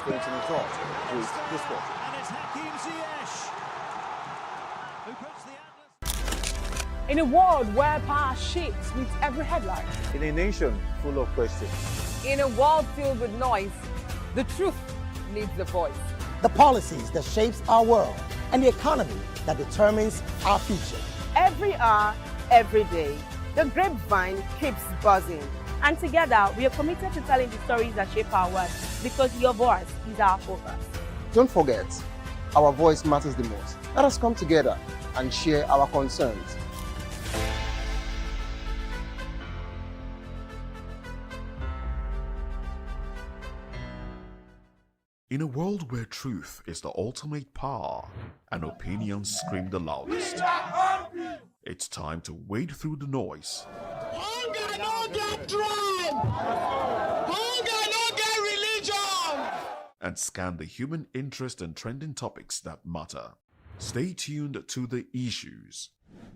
experiencing a thought with discourse. And it's Hakim Ziyech who puts the Atlas. In a world where power shakes with every headline. In a nation full of questions. In a world filled with noise, the truth needs a voice. The policies that shapes our world and the economy that determines our future. Every hour, every day, the grapevine keeps buzzing. And together, we are committed to telling the stories that shape our world because your voice is our focus. Don't forget, our voice matters the most. Let us come together and share our concerns. In a world where truth is the ultimate power and opinions scream the loudest, it's time to wade through the noise. Hunger no get tribe! Hunger no get religion! And scan the human interest and trending topics that matter. Stay tuned to The Issues,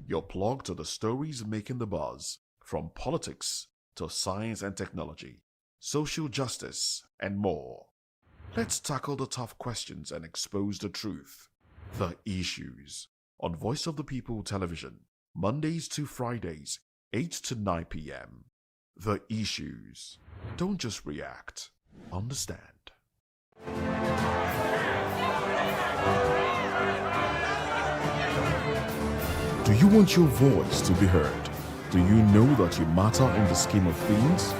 your plug to the stories making the buzz, from politics to science and technology, social justice, and more. Let's tackle the tough questions and expose the truth. The Issues on Voice of the People Television, Mondays to Fridays, 8 to 9 p.m. The Issues. Don't just react. Understand. Do you want your voice to be heard? Do you know that you matter in the scheme of things?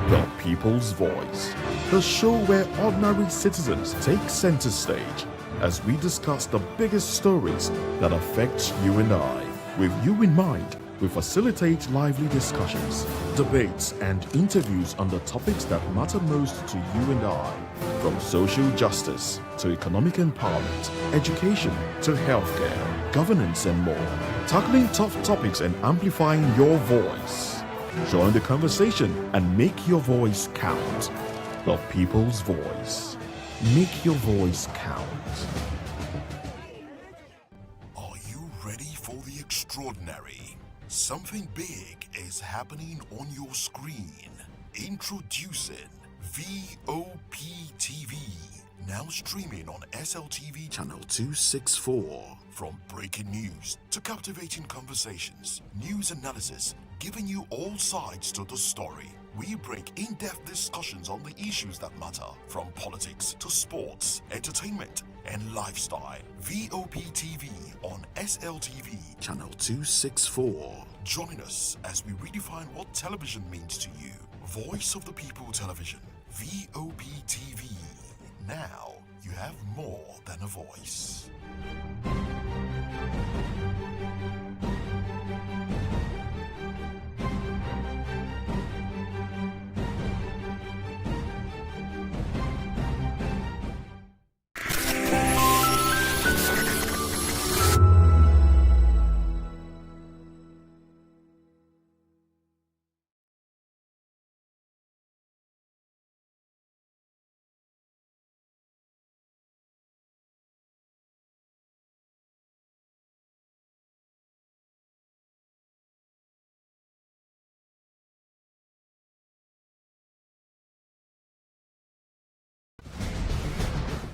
The People's Voice, the show where ordinary citizens take center stage as we discuss the biggest stories that affect you and I. With you in mind, we facilitate lively discussions, debates, and interviews on the topics that matter most to you and I. From social justice to economic empowerment, education to healthcare, governance, and more. Tackling tough topics and amplifying your voice. Join the conversation and make your voice count. The People's Voice. Make your voice count. Are you ready for the extraordinary? Something big is happening on your screen. Introducing VOTV. Now streaming on SLTV channel 264. From breaking news to captivating conversations, news analysis, giving you all sides to the story. We bring in-depth discussions on the issues that matter, from politics to sports, entertainment, and lifestyle. VOPTV on SLTV channel 264. Join us as we redefine what television means to you. Voice of the People Television, VOPTV. Now you have more than a voice.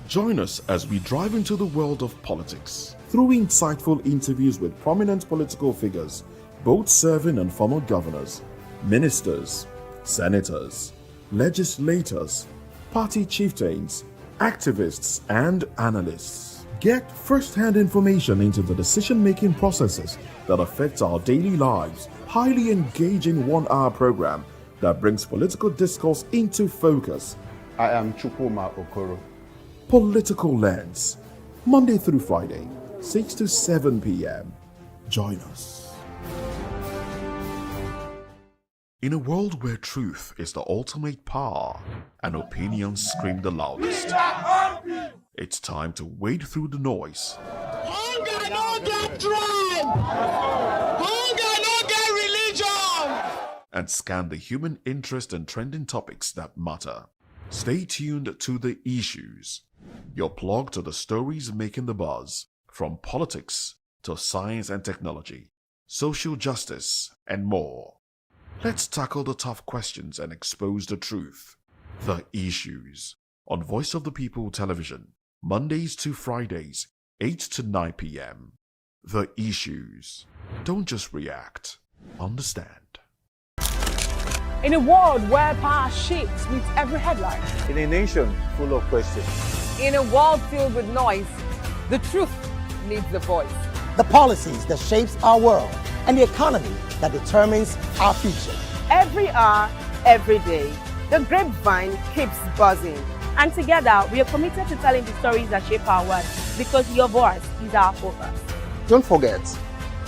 Join us as we drive into the world of politics through insightful interviews with prominent political figures, both serving and former governors, ministers, senators, legislators, party chieftains, activists, and analysts. Get first-hand information into the decision-making processes that affect our daily lives. Highly engaging one-hour program that brings political discourse into focus. I am Chukwuma Okoro. Political Lens, Monday through Friday, 6 to 7 p.m. Join us. In a world where truth is the ultimate power and opinions scream the loudest, it's time to wade through the noise. Hunger no get tribe! Hunger no get religion! And scan the human interest and trending topics that matter. Stay tuned to The Issues, your plug to the stories making the buzz, from politics to science and technology, social justice, and more. Let's tackle the tough questions and expose the truth. The Issues on Voice of the People Television, Mondays to Fridays, 8 to 9 p.m. The issues. Don't just react. Understand. In a world where power shapes with every headline, In a nation full of questions. in a world filled with noise, the truth needs a voice. The policies that shapes our world and the economy that determines our future. Every hour, every day, the grapevine keeps buzzing. And together, we are committed to telling the stories that shape our world because your voice is our focus. Don't forget,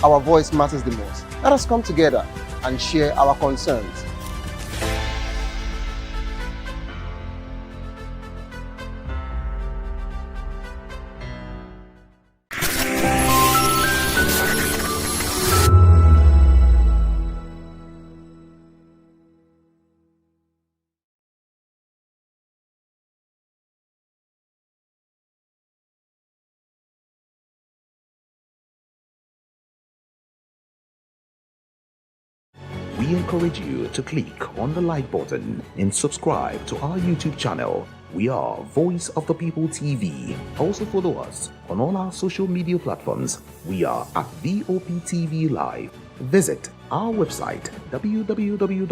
our voice matters the most. Let us come together and share our concerns. We encourage you to click on the like button and subscribe to our YouTube channel. We are Voice of the People TV. Also follow us on all our social media platforms. We are at VOTV Live. Visit our website www.vop.ng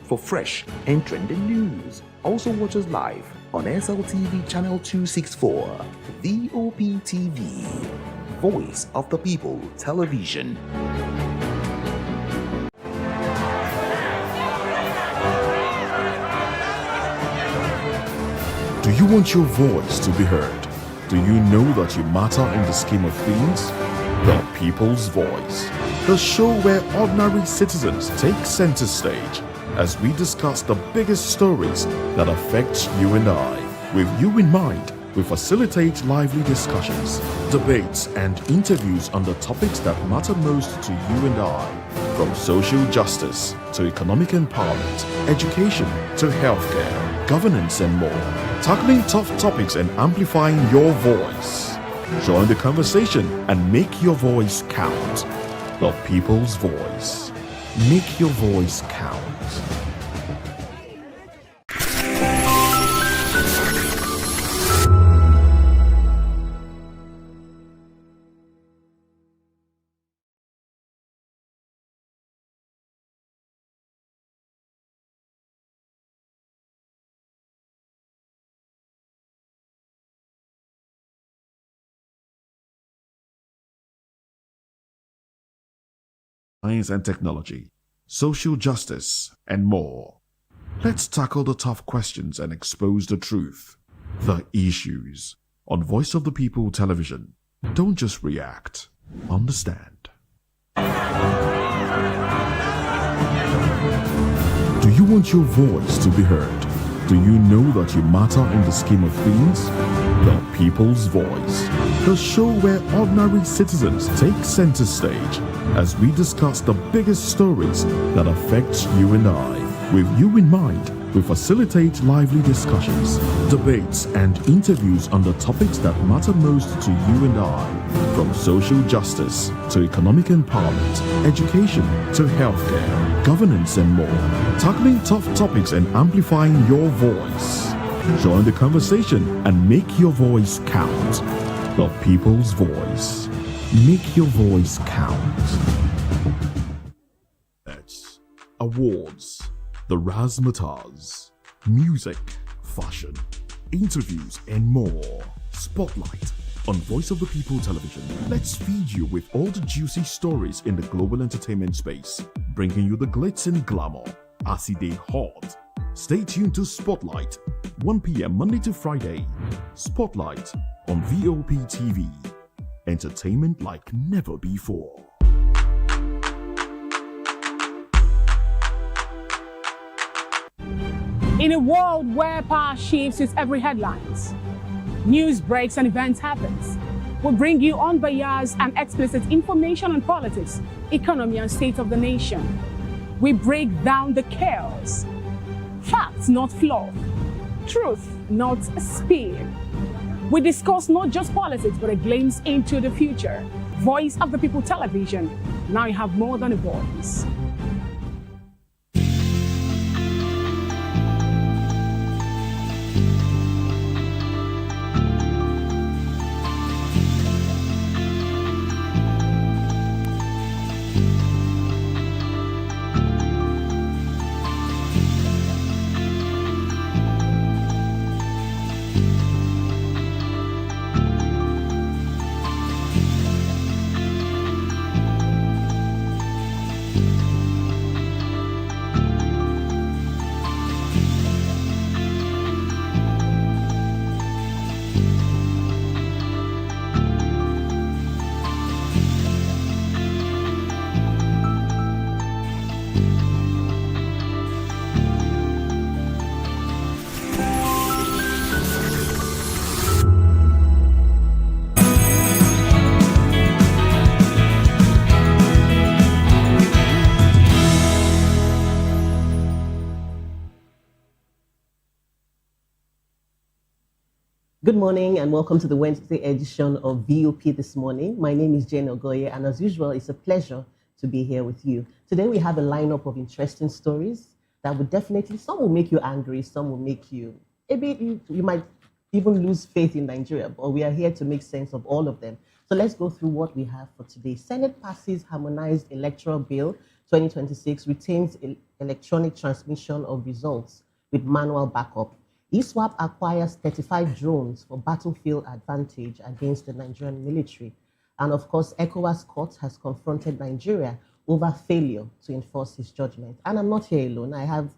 for fresh and trending news. Also watch us live on SLTV channel 264. VOP TV, Voice of the People Television. Do you want your voice to be heard? Do you know that you matter in the scheme of things? The People's Voice, the show where ordinary citizens take center stage as we discuss the biggest stories that affect you and I. With you in mind, we facilitate lively discussions, debates, and interviews on the topics that matter most to you and I. From social justice to economic empowerment, education to healthcare, governance, and more. Tackling tough topics and amplifying your voice. Join the conversation and make your voice count. The People's Voice. Make your voice count. Science and technology, social justice, and more. Let's tackle the tough questions and expose the truth. The issues. On Voice of the People Television. Don't just react. Understand. Do you want your voice to be heard? Do you know that you matter in the scheme of things? The People's Voice, the show where ordinary citizens take center stage as we discuss the biggest stories that affect you and I. With you in mind, we facilitate lively discussions, debates, and interviews on the topics that matter most to you and I. From social justice to economic empowerment, education to healthcare, governance, and more. Tackling tough topics and amplifying your voice. Join the conversation and make your voice count. The People's Voice. Make your voice count. That's awards, the razzmatazz, music, fashion, interviews, and more. Spotlight on Voice of the People Television. Let's feed you with all the juicy stories in the global entertainment space, bringing you the glitz and glamour as they hot. Stay tuned to Spotlight, 1 p.m. Monday to Friday. Spotlight on VOP TV. Entertainment like never before. In a world where power shifts with every headlines, news breaks and events happens, we bring you unbiased and explicit information on politics, economy, and state of the nation. We break down the chaos. Facts, not fluff. Truth, not spin. We discuss not just politics, but a glimpse into the future. Voice of the People Television. Now you have more than a voice. Good morning and welcome to the Wednesday edition of VOP this morning. My name is Jane Ogoye, and as usual, it's a pleasure to be here with you. Today we have a lineup of interesting stories that would definitely, some will make you angry, some will make you, maybe you might even lose faith in Nigeria, but we are here to make sense of all of them. So let's go through what we have for today. Senate passes harmonized electoral bill 2026, retains electronic transmission of results with manual backup. ISWAP acquires 35 drones for battlefield advantage against the Nigerian military. And of course, Ecowas court has confronted Nigeria over failure to enforce his judgment. And I'm not here alone. I have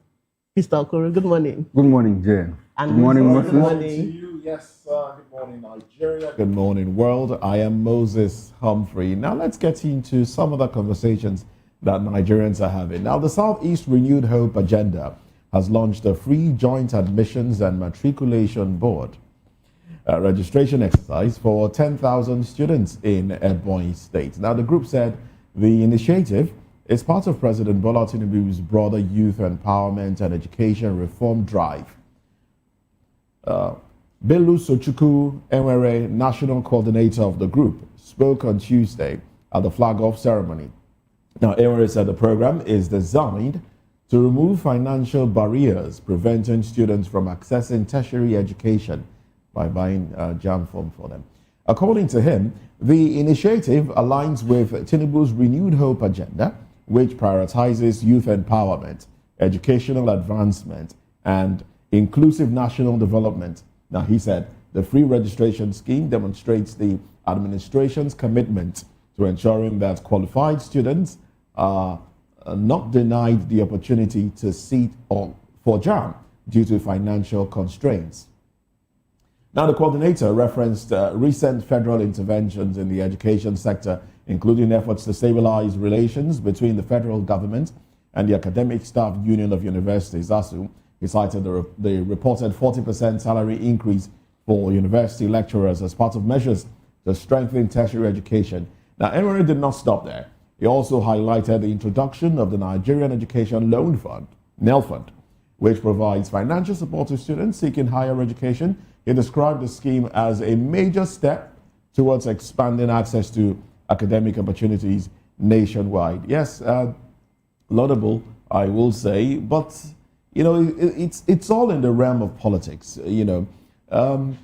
Mr. Okoro. Good morning. Good morning, Jane. And good morning, Moses. Moses. Good morning. To you. Yes, good morning, Nigeria. Good morning, world. I am Moses Humphrey. Now let's get into some of the conversations that Nigerians are having. Now, the Southeast Renewed Hope Agenda has launched a free joint admissions and matriculation board registration exercise for 10,000 students in Ebonyi State. Now, the group said the initiative is part of President Bola Tinubu's broader youth empowerment and education reform drive. Belu Sochukwu Enwere, national coordinator of the group, spoke on Tuesday at the flag-off ceremony. Now, Enwere said the program is designed to remove financial barriers preventing students from accessing tertiary education by buying JAM form for them. According to him, the initiative aligns with Tinubu's Renewed Hope agenda, which prioritizes youth empowerment, educational advancement, and inclusive national development. Now, he said the free registration scheme demonstrates the administration's commitment to ensuring that qualified students are not denied the opportunity to sit for JAM due to financial constraints. Now, the coordinator referenced recent federal interventions in the education sector, including efforts to stabilize relations between the federal government and the Academic Staff Union of Universities, ASU. He cited the reported 40% salary increase for university lecturers as part of measures to strengthen tertiary education. Now, Enwere did not stop there. He also highlighted the introduction of the Nigerian Education Loan Fund, NEL Fund, which provides financial support to students seeking higher education. He described the scheme as a major step towards expanding access to academic opportunities nationwide. Yes, laudable, I will say, but you know, it's all in the realm of politics. You know,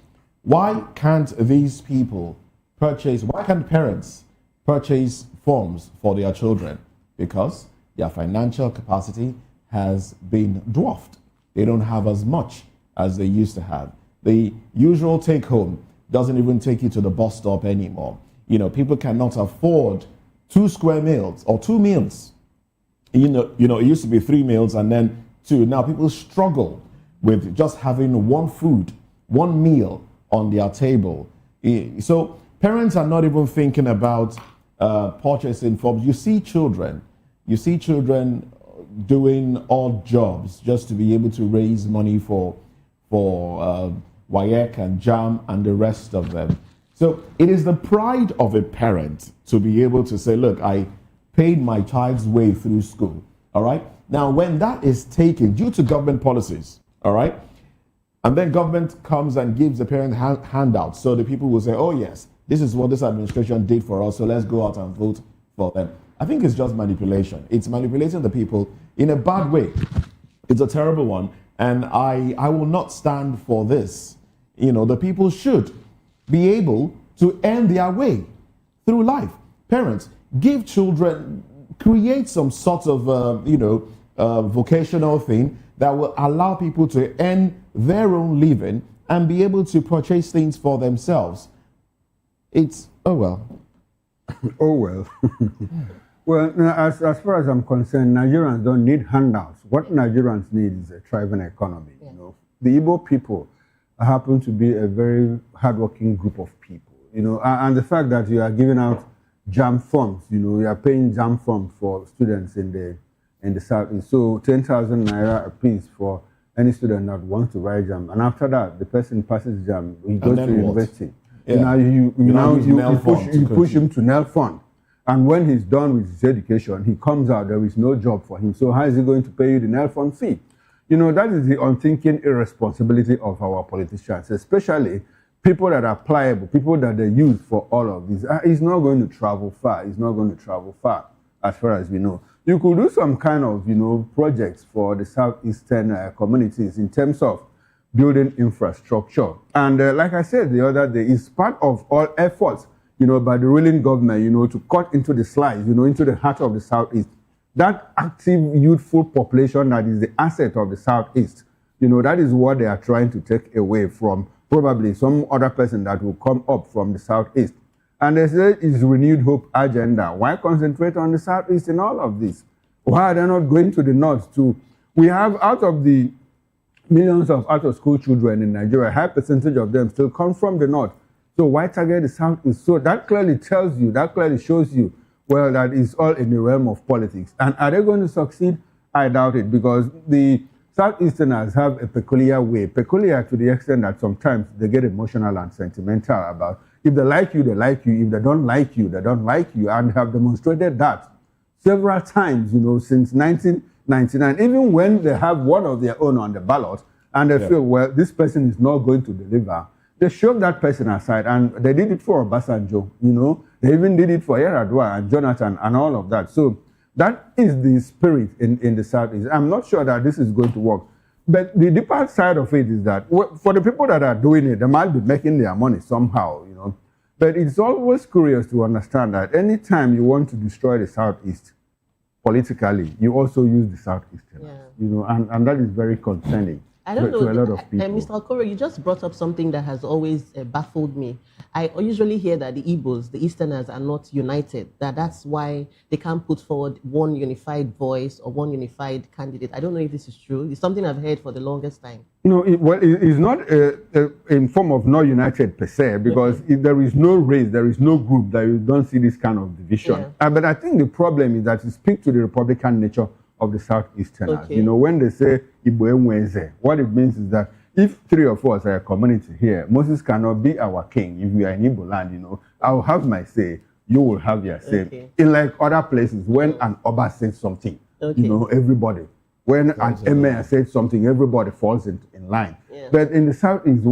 why can't these people purchase? Why can't parents purchase forms for their children? Because their financial capacity has been dwarfed. They don't have as much as they used to have. The usual take home doesn't even take you to the bus stop anymore. You know, people cannot afford 2 square meals or 2 meals. You know, it used to be 3 meals and then 2. Now people struggle with just having one meal on their table. So parents are not even thinking about purchasing forms. You see children doing odd jobs just to be able to raise money for WAEC and JAM and the rest of them. So it is the pride of a parent to be able to say, look, I paid my child's way through school, all right? Now, when that is taken due to government policies, all right, and then government comes and gives the parent handouts, so the people will say, oh yes, this is what this administration did for us, so let's go out and vote for them. I think it's just manipulation. It's manipulating the people in a bad way. It's a terrible one, and I will not stand for this. You know, the people should be able to earn their way through life. Parents, give children, create some sort of, vocational thing that will allow people to earn their own living and be able to purchase things for themselves. It's, oh well. Oh well. Well, as far as I'm concerned, Nigerians don't need handouts. What Nigerians need is a thriving economy. Yeah. You know, the Igbo people happen to be a very hardworking group of people. You know, and the fact that you are giving out JAM forms, you know, you are paying JAM forms for students in the South. So 10,000 naira a piece for any student that wants to write JAM, and after that, the person passes JAM, he goes to university. Yeah. You push him to NEL Fund. And when he's done with his education, he comes out, there is no job for him. So how is he going to pay you the NEL Fund fee? You know, that is the unthinking irresponsibility of our politicians, especially people that are pliable, people that they use for all of this, it's not going to travel far. It's not going to travel far, as far as we know. You could do some kind of, projects for the southeastern communities in terms of building infrastructure. And like I said the other day, it's part of all efforts, by the ruling government, to cut into the slice, into the heart of the Southeast. That active, youthful population that is the asset of the Southeast, that is what they are trying to take away from probably some other person that will come up from the Southeast. And they say it's renewed hope agenda. Why concentrate on the Southeast in all of this? Why are they not going to the North too? We have, out of the millions of out-of-school children in Nigeria, a high percentage of them still come from the North. So why target the Southeast? So that clearly tells you, that clearly shows you, well, that is all in the realm of politics. And are they going to succeed? I doubt it, because the Southeasterners have a peculiar way, peculiar to the extent that sometimes they get emotional and sentimental about, if they like you, they like you. If they don't like you, they don't like you, and have demonstrated that several times, since 1999, even when they have one of their own on the ballot, and they feel, well, this person is not going to deliver, they shove that person aside, and they did it for Obasanjo, they even did it for Yar'Adua and Jonathan and all of that. So that is the spirit in the Southeast. I'm not sure that this is going to work. But the deeper side of it is that for the people that are doing it, they might be making their money somehow, But it's always curious to understand that anytime you want to destroy the Southeast politically, you also use the Southeasterners, and that is very concerning. I don't know, to a lot of people. Mr. Okoro, you just brought up something that has always baffled me. I usually hear that the Igbos, the Easterners, are not united, that's why they can't put forward one unified voice or one unified candidate. I don't know if this is true. It's something I've heard for the longest time. It's not in form of not united per se, because if there is no race, there is no group that you don't see this kind of division. But I think the problem is that it speaks to the Republican nature of the Southeasterners. When they say Igbo Enweze, what it means is that if three of us are a community here, Moses cannot be our king. If we are in Igbo land, I'll have my say, you will have your say. In like other places, when an Oba says something, everybody. When an emir says something, everybody falls in line. But in the Southeast,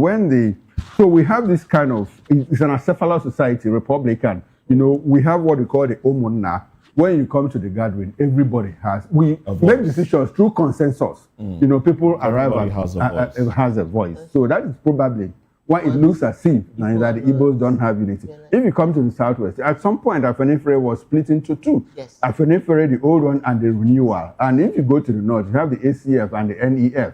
so we have this kind of, it's an acephalous society, Republican. We have what we call the Omonna. When you come to the gathering, everybody we make decisions through consensus. People arrive and has a voice. So that is probably why it looks as if that the Igbos don't have unity. If you come to the Southwest, at some point, Afenifere was split into two. Afenifere, the old one, and the renewal. And if you go to the North, you have the ACF and the NEF.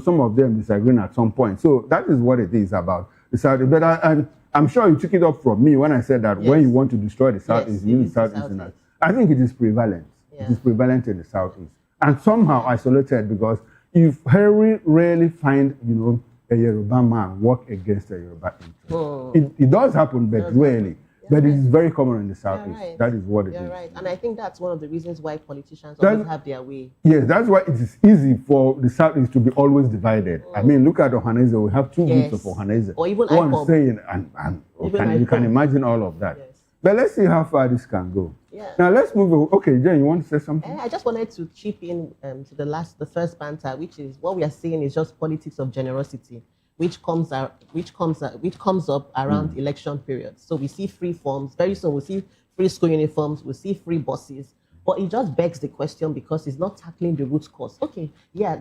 Some of them disagreeing at some point. So that is what it is about the South. But I'm sure you took it up from me when I said that when you want to destroy the Southeast, you use Southeasterners. I think it is prevalent. It is prevalent in the Southeast. And somehow isolated, because you very rarely find, a Yoruba man work against a Yoruba interest. It does happen, but rarely. But it is very common in the Southeast. Right. That is what it is. You're right. And I think that's one of the reasons why politicians always have their way. Yes, that's why it is easy for the Southeast to be always divided. I mean, look at Ohanese. We have two groups of Ohanese. Or even one saying, you can imagine all of that. But let's see how far this can go. Now let's move on. Okay, Jen, you want to say something? I just wanted to chip in to the first banter, which is what we are saying is just politics of generosity, which comes up around election periods. So we see free forms. Very soon we'll see free school uniforms. We'll see free buses. But it just begs the question because it's not tackling the root cause. Okay,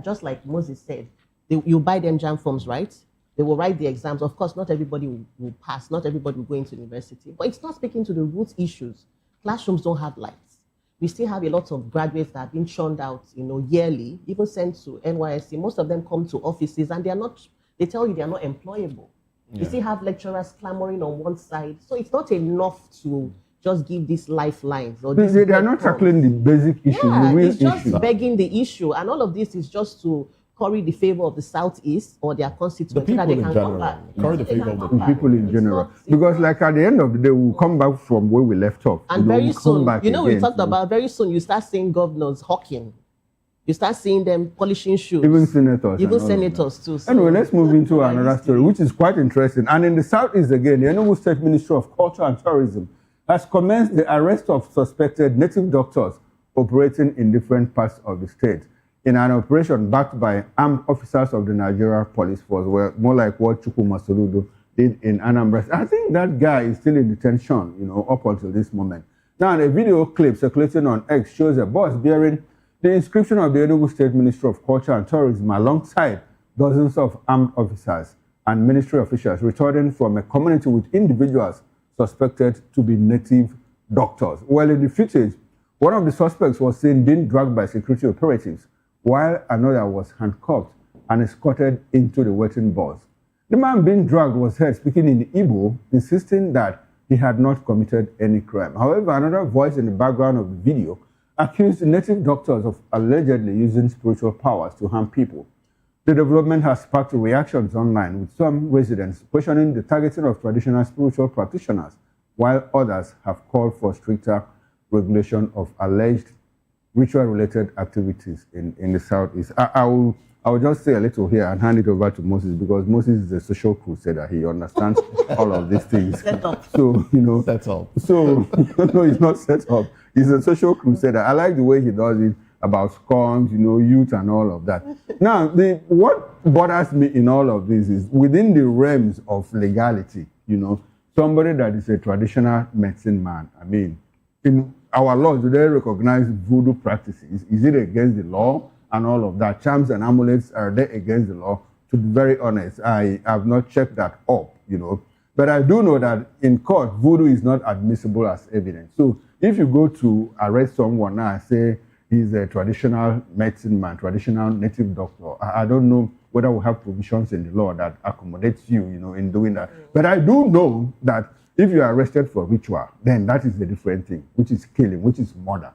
just like Moses said, you buy them jam forms, right? They will write the exams. Of course, not everybody will pass. Not everybody will go into university. But it's not speaking to the root issues. Classrooms don't have lights. We still have a lot of graduates that have been churned out, yearly, even sent to NYSC. Most of them come to offices and they tell you they are not employable. You still have lecturers clamoring on one side. So it's not enough to just give these lifelines. Or they are not tackling the basic issue, the real issue. It's just begging the issue. And all of this is just to curry the favor of the Southeast or their constituents so that they can come back. Curry the favor of the people in general. Because like at the end of the day, we'll come back from where we left off. And very soon, we talked about very soon, you start seeing governors hawking. You start seeing them polishing shoes. Even senators. Even senators too. So anyway, let's move into another story, which is quite interesting. And in the Southeast again, the Enugu State Ministry of Culture and Tourism has commenced the arrest of suspected native doctors operating in different parts of the state in an operation backed by armed officers of the Nigeria Police Force, more like what Chukwuma Soludo did in Anambra. I think that guy is still in detention, up until this moment. Now, a video clip circulating on X shows a bus bearing the inscription of the Enugu State Ministry of Culture and Tourism alongside dozens of armed officers and ministry officials returning from a community with individuals suspected to be native doctors. Well, in the footage, one of the suspects was seen being dragged by security operatives, while another was handcuffed and escorted into the waiting bus. The man being dragged was heard speaking in Igbo, insisting that he had not committed any crime. However, another voice in the background of the video accused native doctors of allegedly using spiritual powers to harm people. The development has sparked reactions online, with some residents questioning the targeting of traditional spiritual practitioners, while others have called for stricter regulation of alleged ritual-related activities in the Southeast. I will just say a little here and hand it over to Moses, because Moses is a social crusader. He understands all of these things. Set up. So, Set up. So, no, it's not set up. He's a social crusader. I like the way he does it about scones, youth and all of that. Now, what bothers me in all of this is within the realms of legality, somebody that is a traditional medicine man, I mean, in our laws, do they recognize voodoo practices? Is it against the law and all of that? Charms and amulets, are they against the law? To be very honest, I have not checked that up, But I do know that in court, voodoo is not admissible as evidence. So if you go to arrest someone now and say he's a traditional medicine man, traditional native doctor, I don't know whether we have provisions in the law that accommodates you, in doing that. But I do know that if you are arrested for ritual, then that is a different thing, which is killing, which is murder.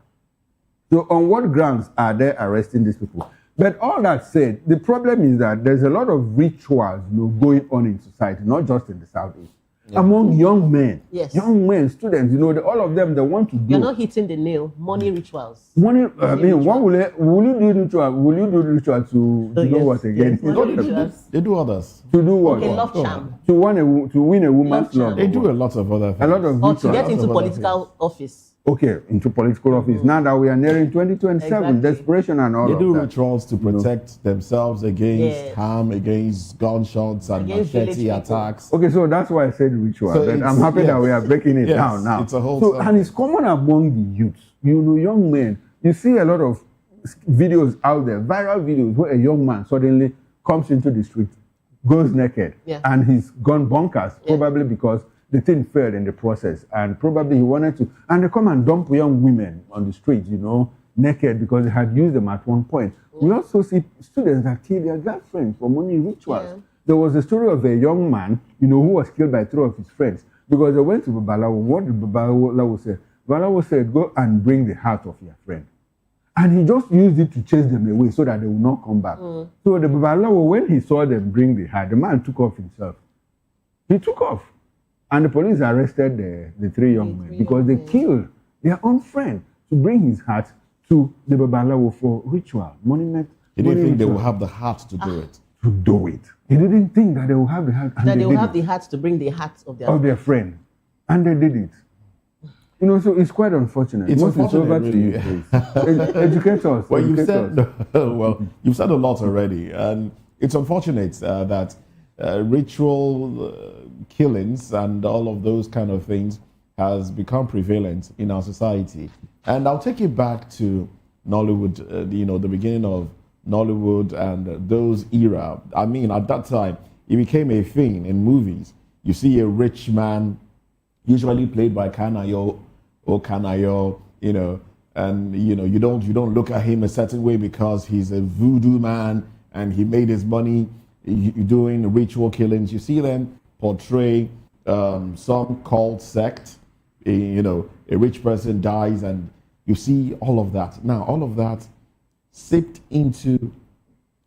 So on what grounds are they arresting these people? But all that said, the problem is that there's a lot of rituals going on in society, not just in the Southeast. Yeah. Among young men, young men, students, all of them, they want to do. You're not hitting the nail. Money rituals. Money. I mean, what will you do ritual? Will you do ritual to do what again? Yes, they do others. To do what? Okay, love charm. To win a woman's love. They do a lot of other things. A lot of or rituals. to get into political office. Okay, into political office. Now that we are nearing 2027, Exactly. desperation and all of that. They do rituals to protect themselves against harm, against gunshots and machete attacks. Okay, so that's why I said ritual. So but I'm happy that we are breaking it down now. It's a whole and it's common among the youths. Young men. You see a lot of videos out there, viral videos, where a young man suddenly comes into the street, goes naked, and he's gone bonkers, probably because the thing failed in the process, and probably he wanted to, and they come and dump young women on the street, naked, because they had used them at one point. We also see students that kill their girlfriends for money rituals. There was a story of a young man, who was killed by 3 of his friends because they went to Babalawo. What did Babalawo say? Babalawo said, go and bring the heart of your friend. And he just used it to chase them away so that they will not come back. So the Babalawo, when he saw them bring the heart, the man took off himself. He took off. And the police arrested the 3 young men because they killed their own friend to bring his heart to the Babalawo for ritual, monument. He didn't think they would have the heart to do it. To do it. He didn't think that they will have the heart. That they will have the heart to bring the heart of their friend. And they did it. So it's quite unfortunate. It's unfortunate, over really. to you, please. Educate us. Well, you've said a lot already. And it's unfortunate that ritual killings and all of those kind of things has become prevalent in our society. And I'll take it back to Nollywood, the beginning of Nollywood and those era. I mean, at that time, it became a thing in movies. You see a rich man, usually played by Kanayo or Kanayo, and you don't look at him a certain way because he's a voodoo man and he made his money doing ritual killings. You see them portray some cult sect, a rich person dies, and you see all of that. Now, all of that seeped into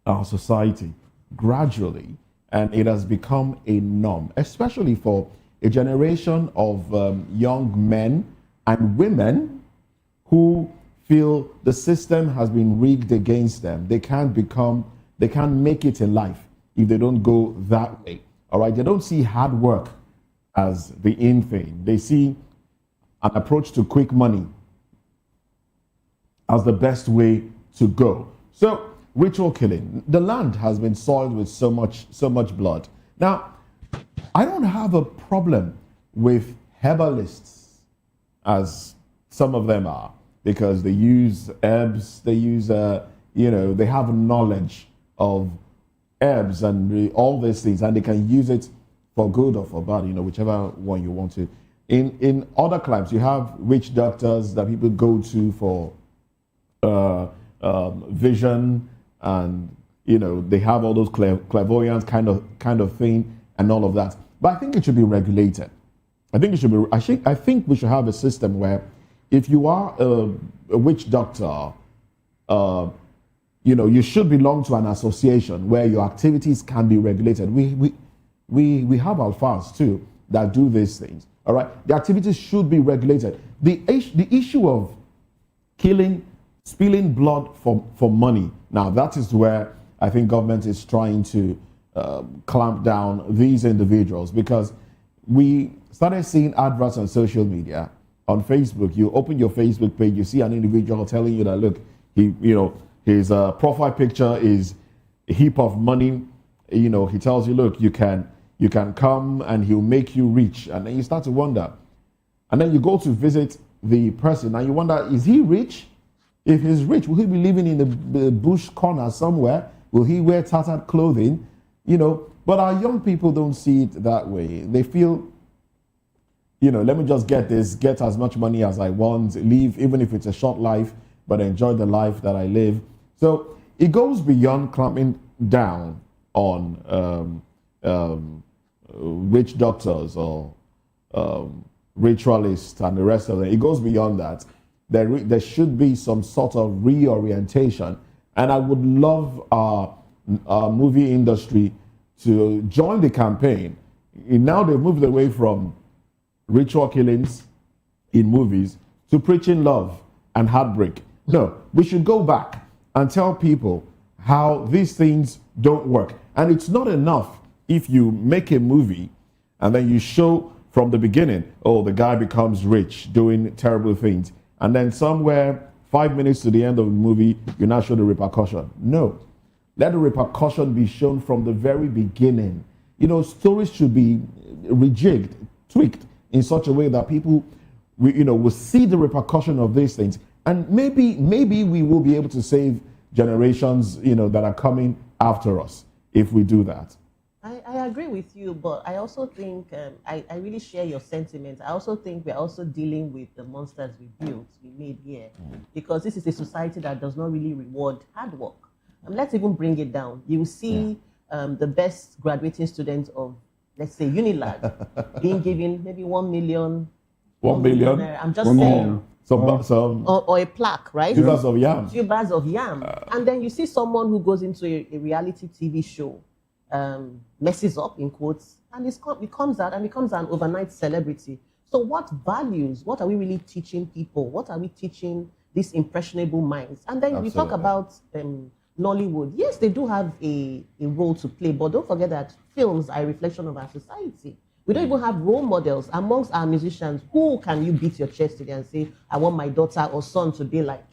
our society gradually, and it has become a norm, especially for a generation of young men and women who feel the system has been rigged against them. They can't make it in life if they don't go that way. All right, they don't see hard work as the in thing. They see an approach to quick money as the best way to go. So, ritual killing. The land has been soiled with so much blood. Now, I don't have a problem with herbalists, as some of them are, because they use herbs, they use, they have knowledge of herbs and all these things, and they can use it for good or for bad, whichever one you want to. In other climes, you have witch doctors that people go to for vision, and they have all those clairvoyance kind of thing and all of that. But I think it should be regulated. I think we should have a system where, if you are a witch doctor, you should belong to an association where your activities can be regulated. We have alphas too that do these things. All right, the activities should be regulated. The issue of killing, spilling blood for money. Now that is where I think government is trying to clamp down these individuals, because we started seeing adverts on social media, on Facebook. You open your Facebook page, you see an individual telling you that, look, his profile picture is a heap of money. He tells you, look, you can come and he'll make you rich. And then you start to wonder. And then you go to visit the person and you wonder, is he rich? If he's rich, will he be living in the bush corner somewhere? Will he wear tattered clothing? But our young people don't see it that way. They feel, let me just get as much money as I want, live, even if it's a short life, but enjoy the life that I live. So it goes beyond clamping down on witch doctors or ritualists and the rest of it. It goes beyond that. There should be some sort of reorientation. And I would love our movie industry to join the campaign. Now they've moved away from ritual killings in movies to preaching love and heartbreak. No, we should go back and tell people how these things don't work. And it's not enough if you make a movie and then you show from the beginning, the guy becomes rich doing terrible things. And then somewhere 5 minutes to the end of the movie, you now show the repercussion. No. Let the repercussion be shown from the very beginning. Stories should be rejigged, tweaked in such a way that people will see the repercussion of these things. And maybe we will be able to save generations, that are coming after us if we do that. I agree with you, but I also think, I really share your sentiment. I also think we're also dealing with the monsters we made here, because this is a society that does not really reward hard work. Let's even bring it down. You will see the best graduating students of, let's say, Unilag being given maybe 1 million. 1 million? I'm just saying. Or a plaque, right? Tubers of yam. Tubers of yam. And then you see someone who goes into a reality TV show, messes up, in quotes, and it comes out and becomes an overnight celebrity. So what values, what are we really teaching people? What are we teaching these impressionable minds? And then we talk about Nollywood. Yes, they do have a role to play, but don't forget that films are a reflection of our society. We don't even have role models amongst our musicians. Who can you beat your chest today and say, I want my daughter or son to be like?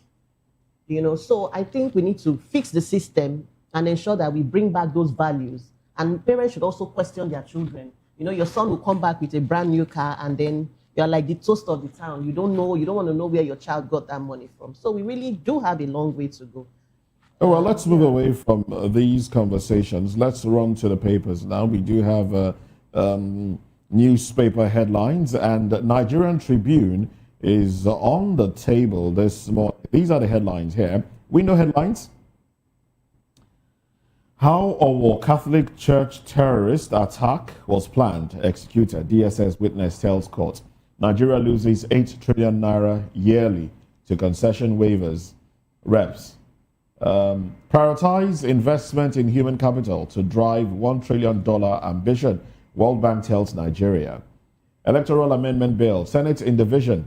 So I think we need to fix the system and ensure that we bring back those values. And parents should also question their children. Your son will come back with a brand new car and then you're like the toast of the town. You don't want to know where your child got that money from. So we really do have a long way to go. Oh, well, let's move away from these conversations. Let's run to the papers now. We do have newspaper headlines, and Nigerian Tribune is on the table this morning. These are the headlines here. We know headlines. How a Catholic Church terrorist attack was planned, executed. DSS witness tells court. Nigeria loses 8 trillion naira yearly to concession waivers. Reps. Prioritize investment in human capital to drive $1 trillion ambition, World Bank tells Nigeria. Electoral Amendment Bill, Senate in division.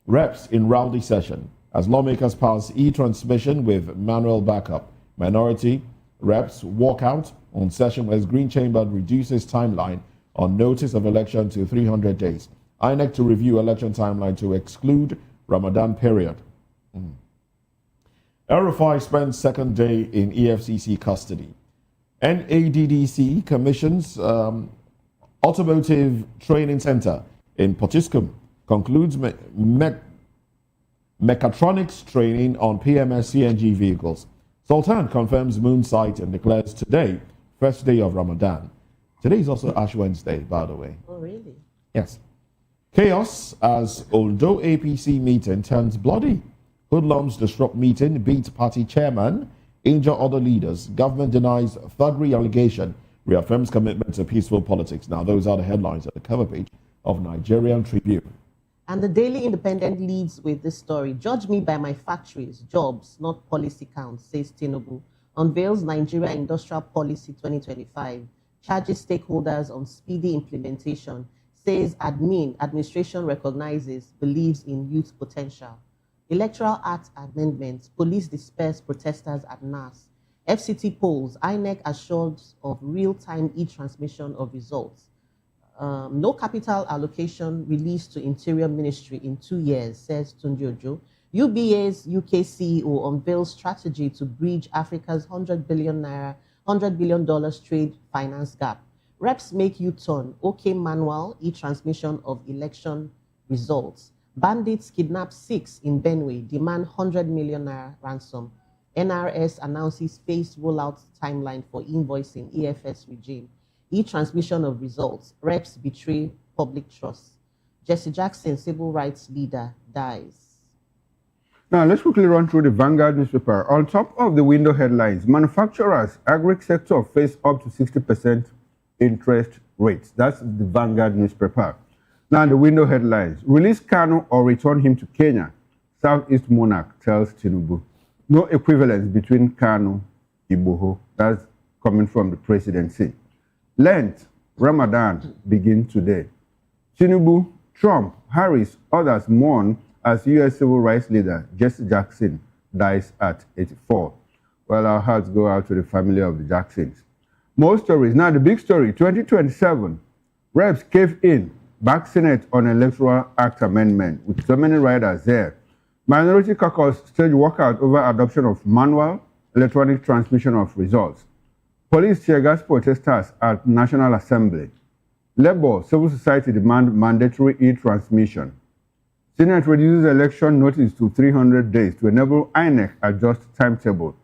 Reps in rowdy session as lawmakers pass e-transmission with manual backup. Minority reps walk out on session as Green Chamber reduces timeline on notice of election to 300 days. INEC to review election timeline to exclude Ramadan period. El-Rufai spends second day in EFCC custody. NADDC commissions Automotive Training Center in Potiskum concludes mechatronics training on PMS CNG vehicles. Sultan confirms moon sight and declares today, first day of Ramadan. Today is also Ash Wednesday, by the way. Oh, really? Yes. Chaos as Ondo APC meeting turns bloody. Hoodlums disrupt meeting, beat party chairman, injure other leaders. Government denies thuggery allegation, reaffirms commitment to peaceful politics. Now, those are the headlines at the cover page of Nigerian Tribune. And the Daily Independent leads with this story. Judge me by my factories, jobs, not policy counts, says Tinubu. Unveils Nigeria Industrial Policy 2025. Charges stakeholders on speedy implementation. Says administration recognizes, believes in youth potential. Electoral Act amendments. Police disperse protesters at NAS. FCT polls. INEC assures of real-time e-transmission of results. No capital allocation released to Interior Ministry in 2 years, says Tunji Ojo. UBA's UK CEO unveils strategy to bridge Africa's $100 billion trade finance gap. Reps make U-turn. OK manual e-transmission of election results. Bandits kidnap 6 in Benue, demand 100 million naira ransom. NRS announces phased rollout timeline for invoicing EFS regime. E-transmission of results. Reps betray public trust. Jesse Jackson, civil rights leader, dies. Now, let's quickly run through the Vanguard newspaper. On top of the window headlines, manufacturers, agri sector face up to 60% interest rates. That's the Vanguard newspaper. Now, the window headlines. Release Kanu or return him to Kenya. Southeast monarch tells Tinubu. No equivalence between Kanu and Igboho. That's coming from the presidency. Lent, Ramadan begin today. Tinubu, Trump, Harris, others mourn as U.S. civil rights leader Jesse Jackson dies at 84. Well, our hearts go out to the family of the Jacksons. More stories. Now, the big story, 2027. Reps cave in, back Senate on Electoral Act amendment with so many riders there. Minority caucus stage walkout over adoption of manual electronic transmission of results. Police tear gas protesters at National Assembly. Labour, civil society demand mandatory e-transmission. Senate reduces election notice to 300 days to enable INEC adjust timetable.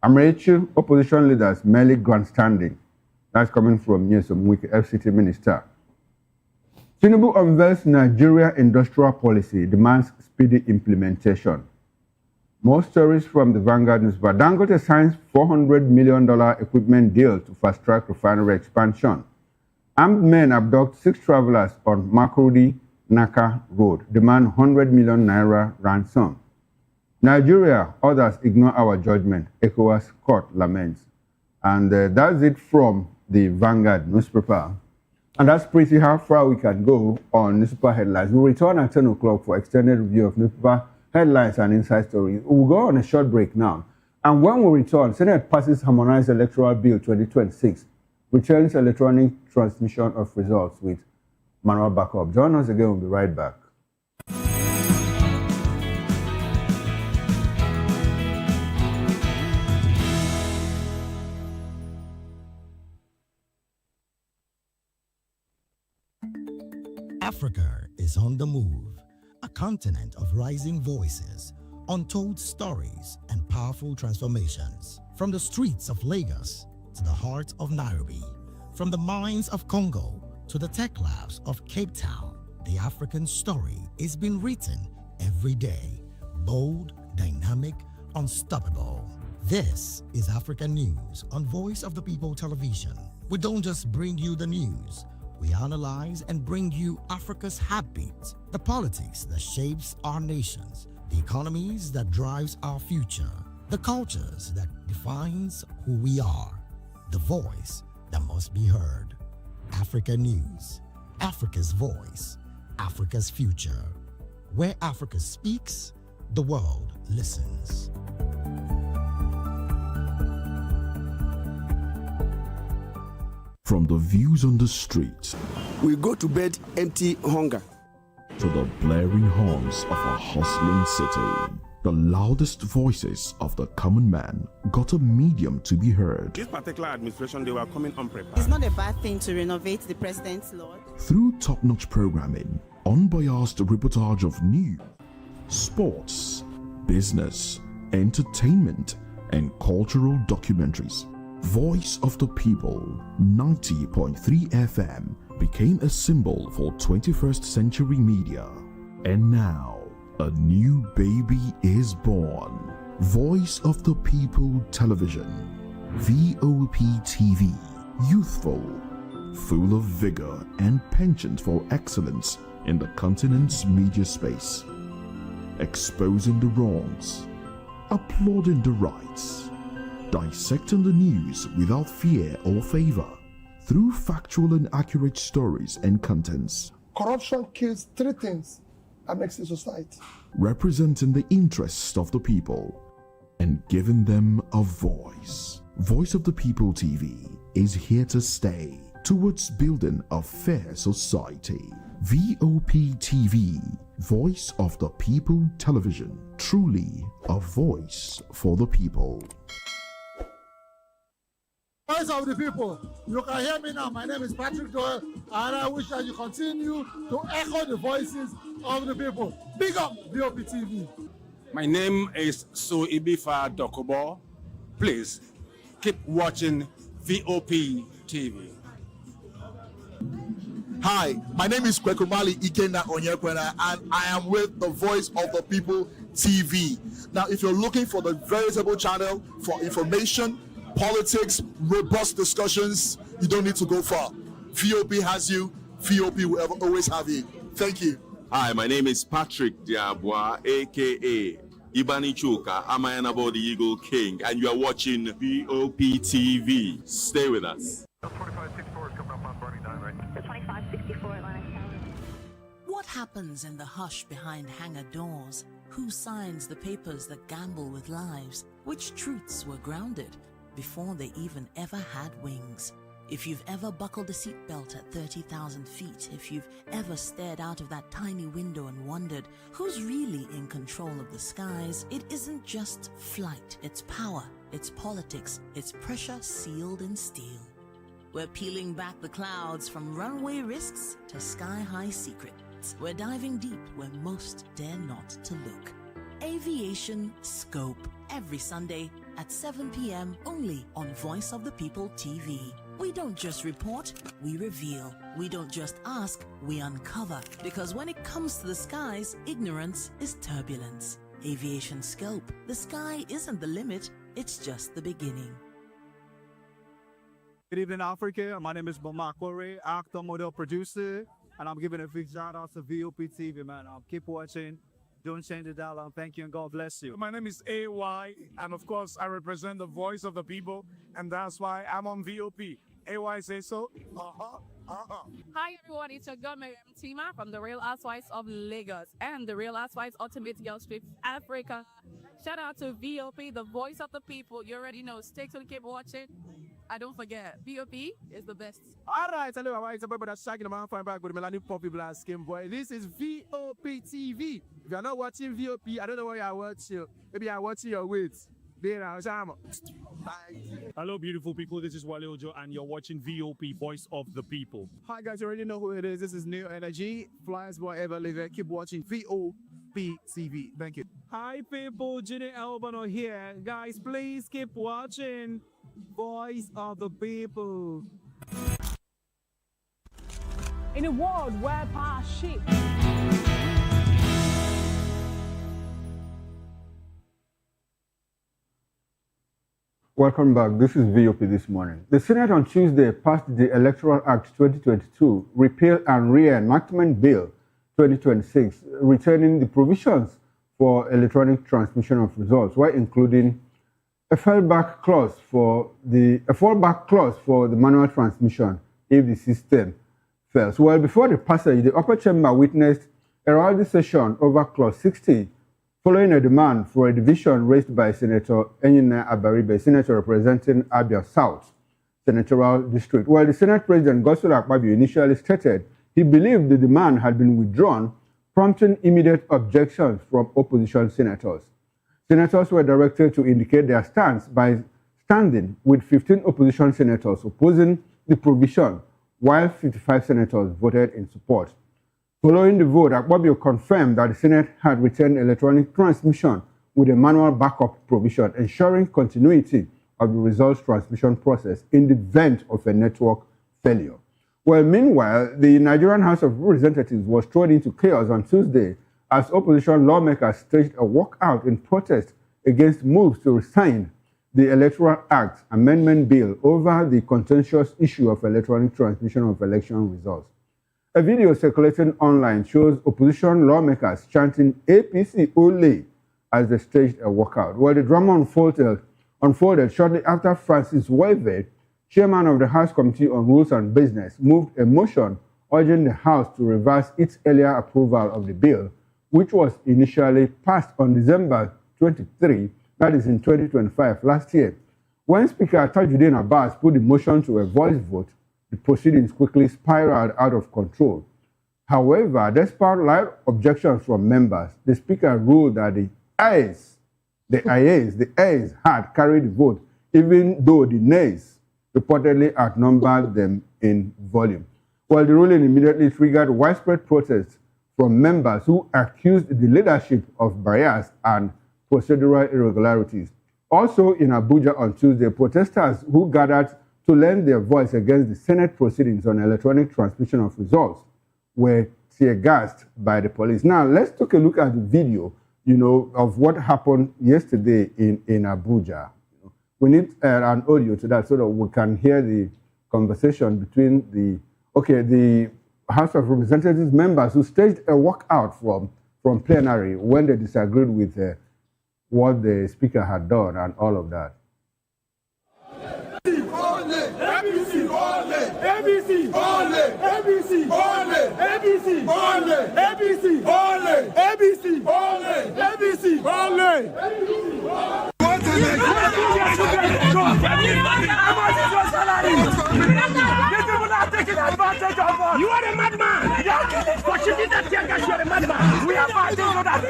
Amaechi, opposition leaders merely grandstanding. That's coming from Nyesom Wike, FCT minister. Tinubu unveils Nigeria industrial policy, demands speedy implementation. More stories from the Vanguard newspaper. Dangote signs $400 million equipment deal to fast-track refinery expansion. Armed men abduct 6 travelers on Makurdi-Naka Road, demand 100 million naira ransom. Nigeria, others ignore our judgment, Ecowas court laments. And that's it from the Vanguard newspaper. And that's pretty how far we can go on newspaper headlines. We'll return at 10 o'clock for extended review of newspaper headlines and inside stories. We'll go on a short break now. And when we return, Senate passes Harmonized Electoral Bill 2026, returns electronic transmission of results with manual backup. Join us again, we'll be right back. Africa is on the move, a continent of rising voices, untold stories, and powerful transformations. From the streets of Lagos to the heart of Nairobi, from the mines of Congo to the tech labs of Cape Town, the African story is being written every day. Bold, dynamic, unstoppable. This is African News on Voice of the People Television. We don't just bring you the news. We analyze and bring you Africa's heartbeat, the politics that shapes our nations, the economies that drives our future, the cultures that defines who we are, the voice that must be heard. Africa News, Africa's voice, Africa's future. Where Africa speaks, the world listens. From the views on the street, we go to bed empty hunger, to the blaring horns of a hustling city. The loudest voices of the common man got a medium to be heard. This particular administration, they were coming unprepared. It's not a bad thing to renovate the president's law. Through top-notch programming, unbiased reportage of news, sports, business, entertainment, and cultural documentaries, Voice of the People 90.3 FM became a symbol for 21st century media. And now, a new baby is born. Voice of the People Television, VOTV, youthful, full of vigor and penchant for excellence in the continent's media space, exposing the wrongs, applauding the rights, dissecting the news without fear or favor, through factual and accurate stories and contents. Corruption kills three things that makes a society. Representing the interests of the people and giving them a voice. Voice of the People TV is here to stay towards building a fair society. VOP TV, Voice of the People Television, truly a voice for the people. Voice of the people, you can hear me now. My name is Patrick Doyle, and I wish that you continue to echo the voices of the people. Big up VOP TV. My name is Soibifa Dokobo. Please keep watching VOP TV. Hi, my name is Kwekumali Ikenda Onyekwena, and I am with the Voice of the People TV. Now, if you're looking for the veritable channel for information, politics, robust discussions, you don't need to go far. VOP has you. VOP will always have you. Thank you. Hi, my name is Patrick Diabwa, aka Ibani Chuka. I'm the Eagle King, and you are watching VOP TV. Stay with us. 2564 is coming up on Burning 9, right? 2564 Atlantic. What happens in the hush behind hangar doors? Who signs the papers that gamble with lives? Which truths were grounded before they even ever had wings? If you've ever buckled a seatbelt at 30,000 feet, if you've ever stared out of that tiny window and wondered who's really in control of the skies, it isn't just flight, it's power, it's politics, it's pressure sealed in steel. We're peeling back the clouds from runway risks to sky-high secrets. We're diving deep where most dare not to look. Aviation Scope, every Sunday at 7 p.m. only on Voice of the People TV. We don't just report, we reveal. We don't just ask, we uncover. Because when it comes to the skies, ignorance is turbulence. Aviation Scope, the sky isn't the limit, it's just the beginning. Good evening, Africa. My name is Bamakore, actor, model, producer, and I'm giving a big shout out to VOP TV, man. Keep watching. Don't change the dial. Thank you and God bless you. My name is AY, and of course, I represent the voice of the people, and that's why I'm on VOP. AY say so. Hi everyone, it's your girl Miriam Tima from the Real Housewives of Lagos and the Real Housewives Ultimate Girls Trip Africa. Shout out to VOP, the voice of the people. You already know. Stay tuned, keep watching. And don't forget, VOP is the best. All right, hello, it's a boy that's shaking the man fine back with Melanie Poppy Black Skin Boy. This is VOP TV. If you're not watching VOP, I don't know why you're watching. Maybe you're watching your weights. Hello, beautiful people. This is Wale Ojo, and you're watching VOP, Voice of the People. Hi, guys. You already know who it is. This is New Energy. Flyers Boy Ever Live. Keep watching VOP TV. Thank you. Hi, people. Ginny Albano here. Guys, please keep watching Voice of the People. In a world where power shifts, welcome back. This is VOP This Morning. The Senate on Tuesday passed the Electoral Act 2022, Repeal and Reenactment Bill 2026, returning the provisions for electronic transmission of results, while including a fallback clause for the manual transmission if the system fails. Well, before the passage, the upper chamber witnessed a rowdy session over Clause 60, following a demand for a division raised by Senator Enyina Abaribe, senator representing Abia South Senatorial District. While the Senate President Godswill Akpabio initially stated he believed the demand had been withdrawn, prompting immediate objections from opposition senators. Senators were directed to indicate their stance by standing with 15 opposition senators opposing the provision, while 55 senators voted in support. Following the vote, Akpabio confirmed that the Senate had returned electronic transmission with a manual backup provision, ensuring continuity of the results transmission process in the event of a network failure. Well, meanwhile, the Nigerian House of Representatives was thrown into chaos on Tuesday as opposition lawmakers staged a walkout in protest against moves to rescind the Electoral Act amendment bill over the contentious issue of electronic transmission of election results. A video circulating online shows opposition lawmakers chanting APC Ole as they staged a walkout. Well, the drama unfolded shortly after Francis Weve, chairman of the House Committee on Rules and Business, moved a motion urging the House to reverse its earlier approval of the bill, which was initially passed on December 23, that is in 2025, last year. When Speaker Tajuddin Abbas put the motion to a voice vote, the proceedings quickly spiraled out of control. However, despite loud objections from members, the Speaker ruled that the ayes had carried the vote, even though the nays reportedly outnumbered them in volume. Well, the ruling immediately triggered widespread protests from members who accused the leadership of bias and procedural irregularities. Also in Abuja on Tuesday, protesters who gathered to lend their voice against the Senate proceedings on electronic transmission of results were tear-gassed by the police. Now, let's take a look at the video, of what happened yesterday in Abuja. We need an audio to that so that we can hear the conversation between the House of Representatives members who staged a walkout from plenary when they disagreed with what the Speaker had done and all of that. You are a madman! You are killing for you did that tear gas, you are a madman! We are fighting for that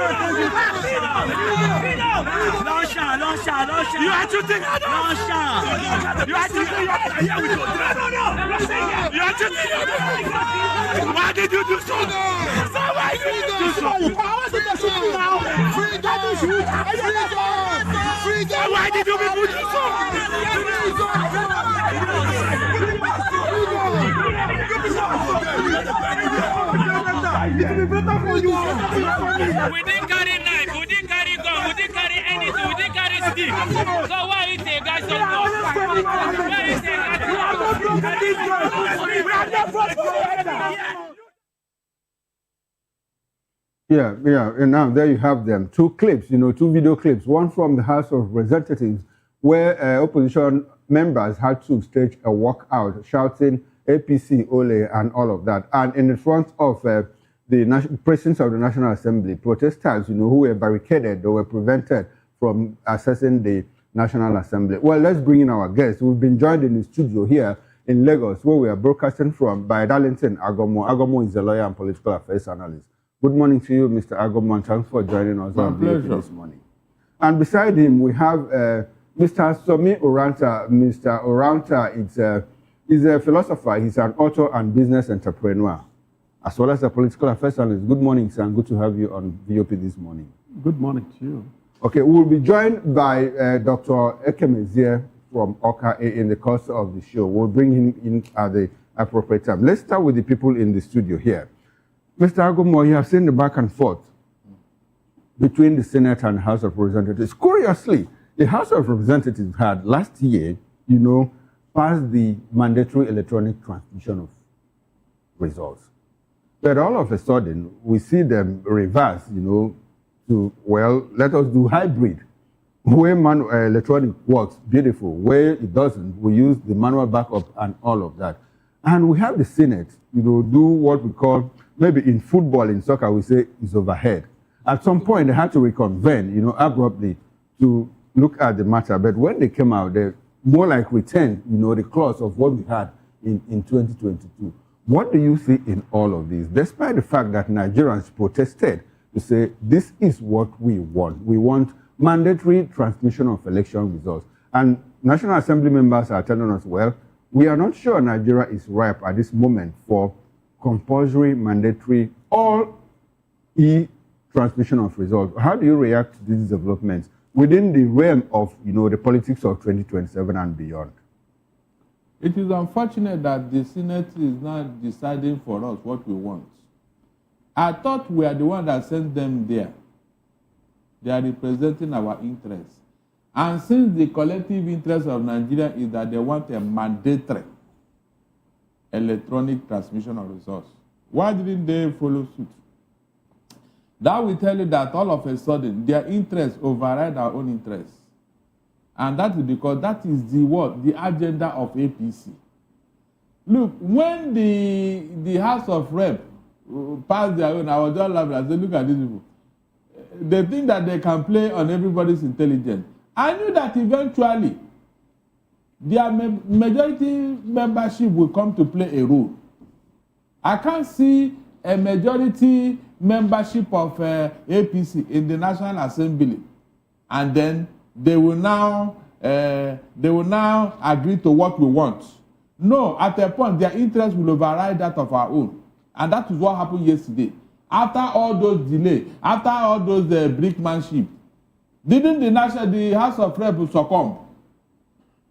You are shooting at us! You are shooting at us! You are shooting at us! Why did you do so? Why did you do so? Why did you people do so? We didn't carry knife, we didn't carry gun, we didn't carry anything, we didn't carry stick. So why is the guys don't know? Why is the Yeah, and now there you have them. Two clips, two video clips. One from the House of Representatives where opposition members had to stage a walkout shouting APC, Ole, and all of that. And in the front of the presence of the National Assembly, protesters, who were barricaded, they were prevented from accessing the National Assembly. Well, let's bring in our guests. We've been joined in the studio here in Lagos, where we are broadcasting from, by Darlington Agomo. Agomo is a lawyer and political affairs analyst. Good morning to you, Mr. Agomo, and thanks for joining us on VOTV this morning. And beside him, we have Mr. Somi Oranta. Mr. Oranta is a philosopher. He's an author and business entrepreneur, as well as a political affairs analyst. Good morning, sir, and good to have you on VOP this morning. Good morning to you. Okay, we'll be joined by Dr. Ekemezie from Oka in the course of the show. We'll bring him in at the appropriate time. Let's start with the people in the studio here. Mr. Agomo, you have seen the back and forth between the Senate and the House of Representatives. Curiously, the House of Representatives had last year, passed the mandatory electronic transmission of results. But all of a sudden, we see them reverse, to, let us do hybrid. Where electronic works beautiful, where it doesn't, we use the manual backup and all of that. And we have the Senate, do what we call, maybe in football, in soccer, we say is overhead. At some point, they had to reconvene, abruptly to look at the matter. But when they came out, they more like returned, the clause of what we had in 2022. What do you see in all of this? Despite the fact that Nigerians protested to say, this is what we want. We want mandatory transmission of election results. And National Assembly members are telling us, well, we are not sure Nigeria is ripe at this moment for compulsory, mandatory, or e-transmission of results. How do you react to these developments within the realm of, the politics of 2027 and beyond? It is unfortunate that the Senate is not deciding for us what we want. I thought we are the one that sent them there. They are representing our interests. And since the collective interest of Nigeria is that they want a mandatory electronic transmission of results, why didn't they follow suit? That will tell you that all of a sudden their interests override our own interests. And that is because that is the agenda of APC. Look, when the House of Rep passed their own, I was just laughing. I said, look at these people. They think that they can play on everybody's intelligence. I knew that eventually their majority membership will come to play a role. I can't see a majority membership of APC in the National Assembly, and then they will now agree to what we want. No, at a point their interest will override that of our own, and that is what happened yesterday. After all those delays, after all those brickmanship, didn't the House of Reps succumb?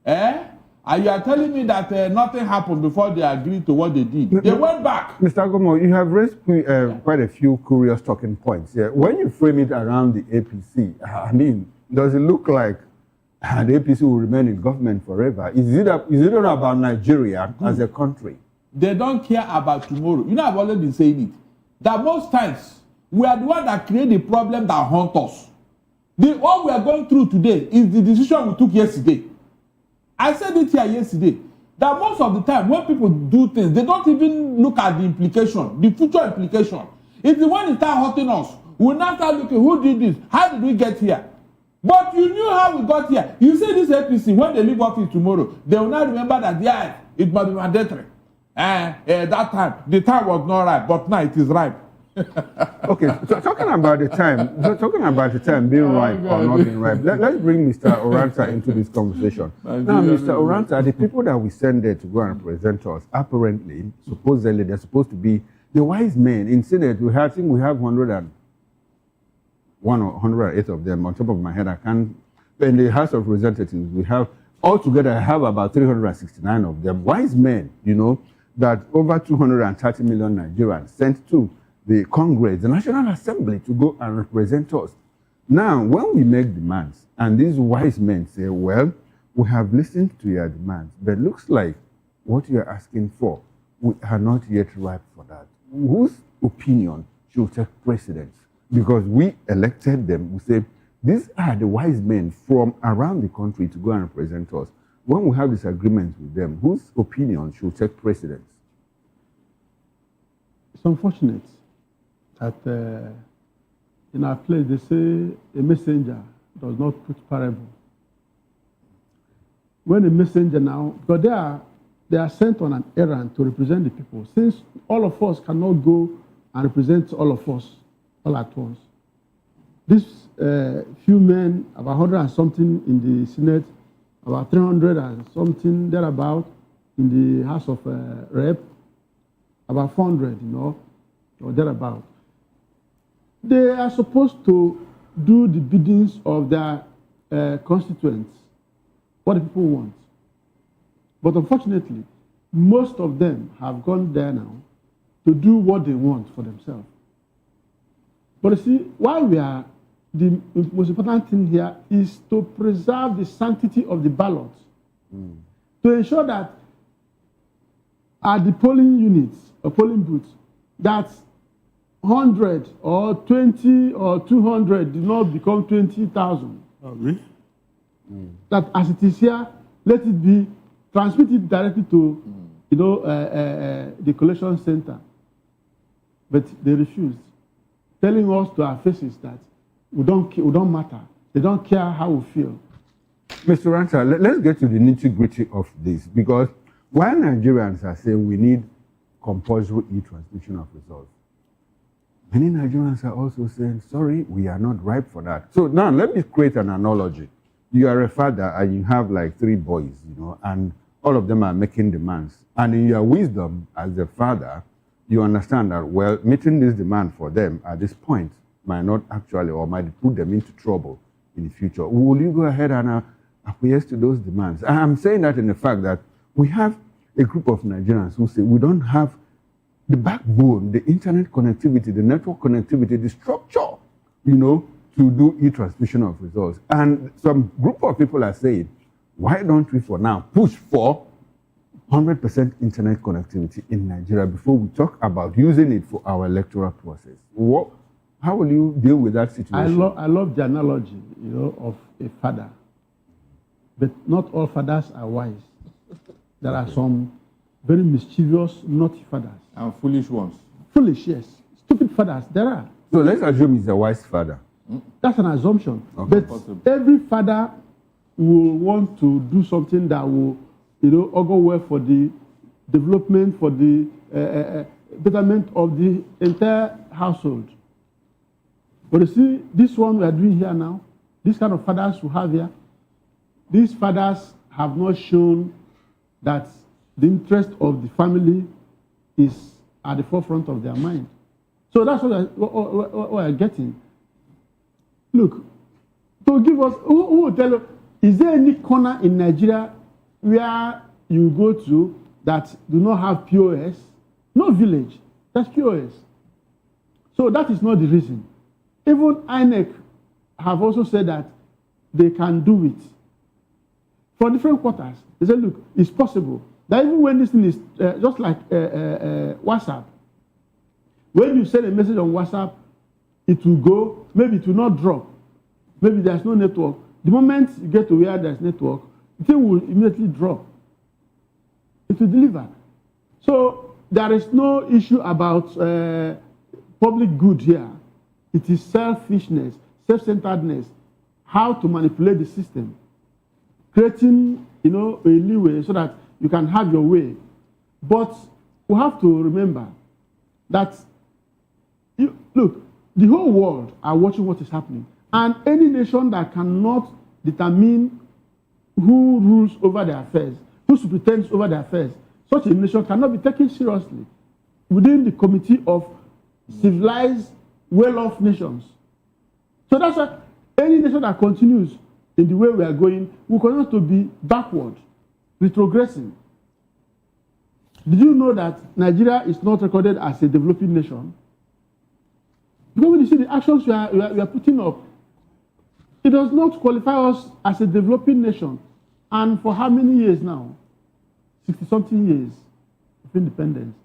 And you are telling me that nothing happened before they agreed to what they did. They went back. Mr. Agomo, you have raised quite a few curious talking points here. When you frame it around the APC, I mean, does it look like the APC will remain in government forever? Is it not about Nigeria as a country? They don't care about tomorrow. I've always been saying it. That most times, we are the one that create the problem that haunt us. What we are going through today is the decision we took yesterday. I said it here yesterday, that most of the time when people do things, they don't even look at the implication, the future implication. It's the one that start hurting us. We now start looking, who did this? How did we get here? But you knew how we got here. You say this APC, when they leave office tomorrow, they will not remember that, it must be mandatory. That time, the time was not right, but now it is right. Okay, so talking about the time being right or not being right, let's bring Mr. Oranta into this conversation. Now, Mr. Oranta, the people that we send there to go and represent us, apparently, supposedly, they're supposed to be the wise men. In Senate, we have 101 or 108 of them. On top of my head, I can't. In the House of Representatives, we have, altogether, I have about 369 of them. Wise men, that over 230 million Nigerians sent to the Congress, the National Assembly, to go and represent us. Now, when we make demands, and these wise men say, well, we have listened to your demands, but it looks like what you are asking for, we are not yet ripe for that. Whose opinion should take precedence? Because we elected them, we say, these are the wise men from around the country to go and represent us. When we have disagreements with them, whose opinion should take precedence? It's unfortunate that in our place they say a messenger does not preach parable. When a messenger now, because they are sent on an errand to represent the people, since all of us cannot go and represent all of us all at once. These few men, about 100 and something in the Senate, about 300 and something thereabout in the House of Rep, about 400, or thereabout. They are supposed to do the biddings of their constituents, what the people want. But unfortunately, most of them have gone there now to do what they want for themselves. But you see, while we are, the most important thing here is to preserve the sanctity of the ballot, to ensure that at the polling units or polling booths, that 100 or 20 or 200 did not become 20,000. That as it is here, let it be transmitted directly to the collection center. But they refused, telling us to our faces that we don't matter. They don't care how we feel. Mr. Oranta, let's get to the nitty-gritty of this, because while Nigerians are saying we need compulsory e-transmission of results, Many Nigerians are also saying, sorry, we are not ripe for that. So now let me create an analogy. You are a father and you have like 3 boys, and all of them are making demands. And in your wisdom as a father, you understand that, well, meeting this demand for them at this point might not actually, or might put them into trouble in the future. Will you go ahead and acquiesce to those demands? I'm saying that in the fact that we have a group of Nigerians who say we don't have the backbone, the internet connectivity, the network connectivity, the structure, to do e-transmission of results. And some group of people are saying, why don't we for now push for 100% internet connectivity in Nigeria before we talk about using it for our electoral process? How will you deal with that situation? I love the analogy, of a father. But not all fathers are wise. There are some very mischievous, naughty fathers. And foolish ones. Foolish, yes. Stupid fathers, there are. So let's assume he's a wise father. That's an assumption. Okay. But every father will want to do something that will, augur well for the development, for the betterment of the entire household. But you see, this one we are doing here now, this kind of fathers we have here, these fathers have not shown that the interest of the family is at the forefront of their mind. So that's what we're getting. Look, to give us, who will tell you, is there any corner in Nigeria where you go to that do not have POS? No village, that's POS. So that is not the reason. Even INEC have also said that they can do it. For different quarters, they said, look, it's possible. That even when this thing is just like WhatsApp, when you send a message on WhatsApp, it will go, maybe it will not drop. Maybe there's no network. The moment you get to where there's network, the thing will immediately drop. It will deliver. So there is no issue about public good here. It is selfishness, self-centeredness, how to manipulate the system, creating, a leeway so that you can have your way. But we have to remember that, look, the whole world are watching what is happening. And any nation that cannot determine who rules over their affairs, who superintends over their affairs, such a nation cannot be taken seriously within the committee of civilized, well-off nations. So that's why any nation that continues in the way we are going will continue to be backward, retrogressing. Did you know that Nigeria is not recorded as a developing nation? Because when you see the actions we are putting up, it does not qualify us as a developing nation. And for how many years now? 60-something years of independence.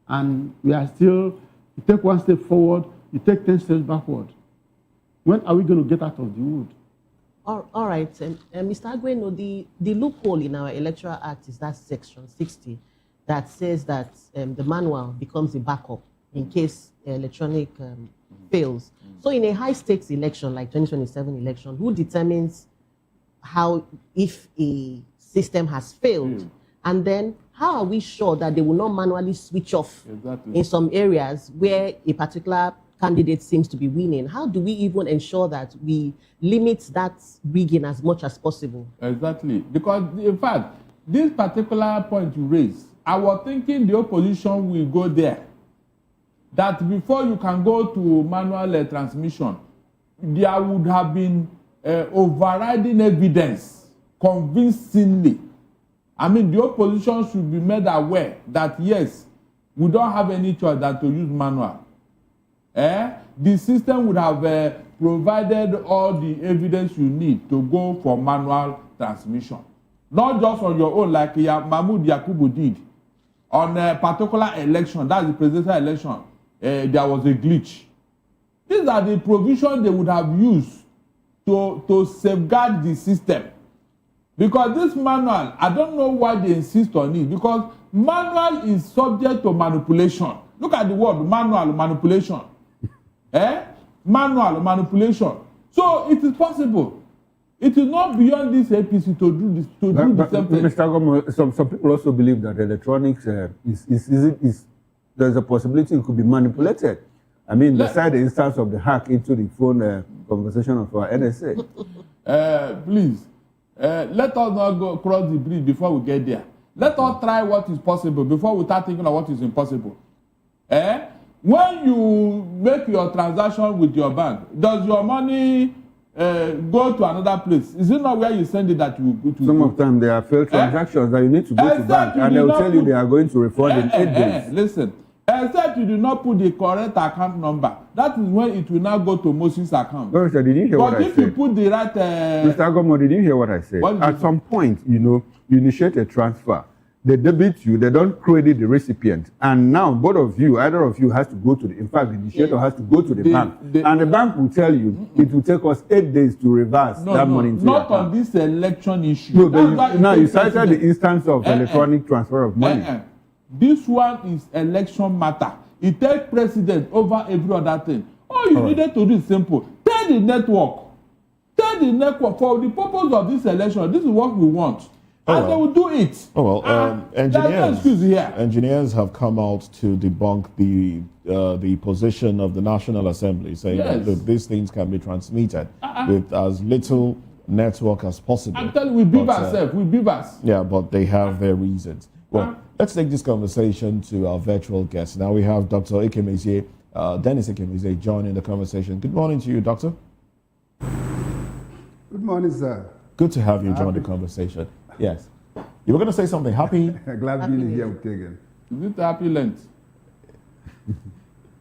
And we are still, you take one step forward, you take 10 steps backward. When are we going to get out of the wood? All right. Mr. Agweno, the loophole in our Electoral Act is that section 60 that says that the manual becomes a backup in case electronic fails. So in a high-stakes election, like 2027 election, who determines if a system has failed? And then how are we sure that they will not manually switch off in some areas where a particular candidate seems to be winning? How do we even ensure that we limit that rigging as much as possible? Exactly. Because, in fact, this particular point you raised, I was thinking the opposition will go there. That before you can go to manual transmission, there would have been overriding evidence convincingly. I mean, the opposition should be made aware that, yes, we don't have any choice than to use manual. The system would have provided all the evidence you need to go for manual transmission. Not just on your own, like Mahmoud Yakubu did. On a particular election, that's the presidential election, there was a glitch. These are the provisions they would have used to safeguard the system. Because this manual, I don't know why they insist on it, because manual is subject to manipulation. Look at the word manual manipulation. Manual manipulation. So it is possible. It is not beyond this APC to do this. The same thing. Mr. Gomo, some people also believe that electronics there's a possibility it could be manipulated. I mean, beside the instance of the hack into the phone conversation of our NSA. Please, let us not go cross the bridge before we get there. Let us try what is possible before we start thinking of what is impossible. When you make your transaction with your bank, does your money go to another place? Is it not where you send it that you go to? Some of them, there are failed transactions that you need to go to bank, and they will tell you they are going to refund in 8 days. Listen, except you do not put the correct account number. That is when it will now go to Moses' account. No, sir, did you hear what I said? But if you put the right... Mr. Agomo, did you hear what I said? At some point, you initiate a transfer. They debit you, they don't credit the recipient. And now, both of you, either of you has to go to the... In fact, the initiator has to go to the bank. And the bank will tell you, it will take us 8 days to reverse that money into your account. Not on this election issue. No, now you cited the instance of electronic transfer of money. This one is election matter. It takes precedence over every other thing. All you needed to do is simple. Tell the network. Tell the network, for the purpose of this election, this is what we want. And they will do it. Engineers have come out to debunk the position of the National Assembly, saying that look, these things can be transmitted with as little network as possible. I'm telling you, we beat ourselves. We beat us. Yeah, but they have their reasons. Well, let's take this conversation to our virtual guest. Now we have Dr. Ekemezie, Dennis Ekemezie, joining the conversation. Good morning to you, Doctor. Good morning, sir. Good to have you join the conversation. Yes. You were going to say something. Happy? Glad being here with you again. Is it happy Lent?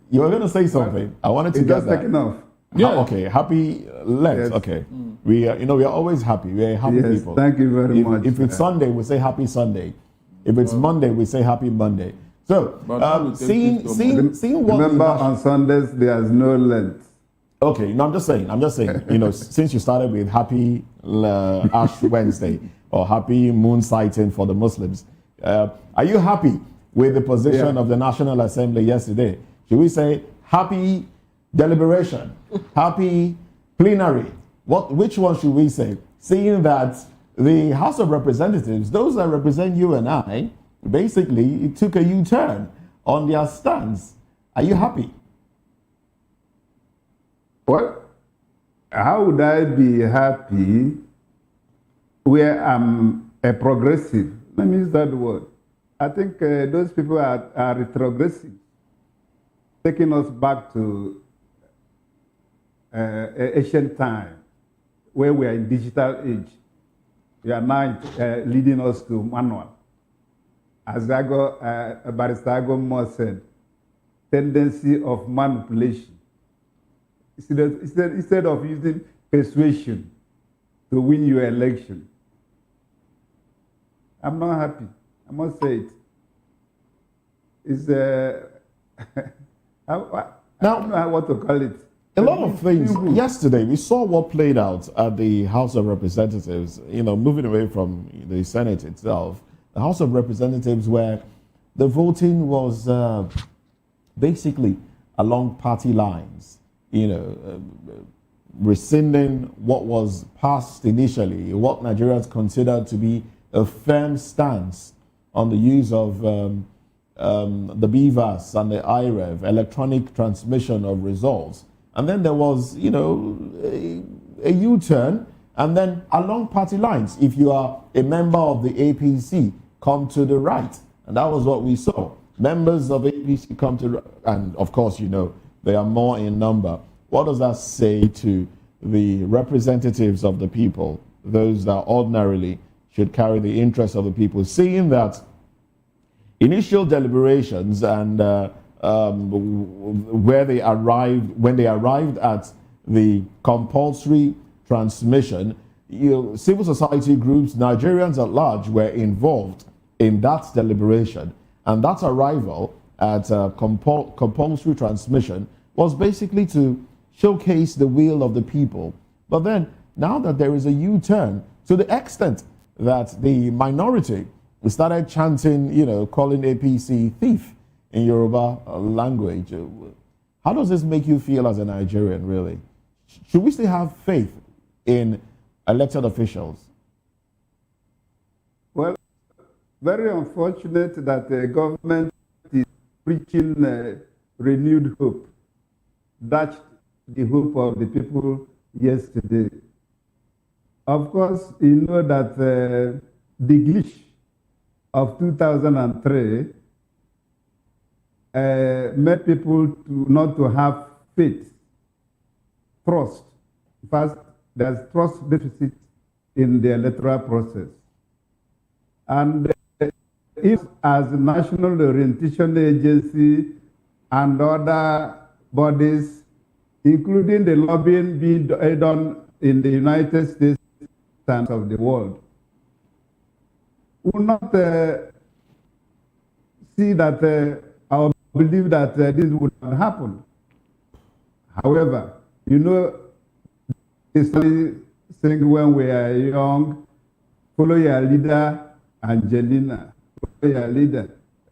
You were going to say something. I wanted to get that. Taken off. Yeah. Okay. Happy Lent. Yes. Okay. We are, we are always happy. We are happy people. Thank you very much. If it's Sunday, we say Happy Sunday. If it's Monday, we say Happy Monday. So, seeing what... Remember, on Sundays, there's no Lent. Okay, no, I'm just saying, since you started with Happy Ash Wednesday or Happy Moon Sighting for the Muslims, are you happy with the position of the National Assembly yesterday? Should we say Happy Deliberation, Happy Plenary? Which one should we say? Seeing that the House of Representatives, those that represent you and I, basically took a U-turn on their stance. Are you happy? Well, how would I be happy where I'm a progressive? Let me use that word. I think those people are retrogressive, taking us back to ancient time, where we are in digital age. We are now leading us to manual. As Barrister Agommo said, tendency of manipulation. Instead of using persuasion to win your election. I'm not happy. I must say it. It's I don't know what to call it. A lot of things. Yesterday, we saw what played out at the House of Representatives, moving away from the Senate itself. The House of Representatives, where the voting was basically along party lines, rescinding what was passed initially, what Nigerians considered to be a firm stance on the use of the BVAS and the IREV, electronic transmission of results. And then there was, a U-turn, and then along party lines, if you are a member of the APC, come to the right. And that was what we saw. Members of APC come to, and of course, they are more in number. What does that say to the representatives of the people, those that ordinarily should carry the interests of the people, seeing that initial deliberations and when they arrived at the compulsory transmission, civil society groups, Nigerians at large, were involved in that deliberation, and that arrival at compulsory transmission was basically to showcase the will of the people. But then, now that there is a U-turn, to the extent that the minority started chanting, calling APC thief in Yoruba language, how does this make you feel as a Nigerian, really? Should we still have faith in elected officials? Well, very unfortunate that the government is preaching renewed hope. dashed the hope of the people yesterday. Of course, you know that the glitch of 2003 made people not to have faith, trust. First, there's trust deficit in the electoral process. And if as the National Orientation Agency and other bodies, including the lobbying being done in the United States and of the world, will not see that or believe that this would not happen. However, you know, it's saying when we are young, follow your leader, Angelina, follow your leader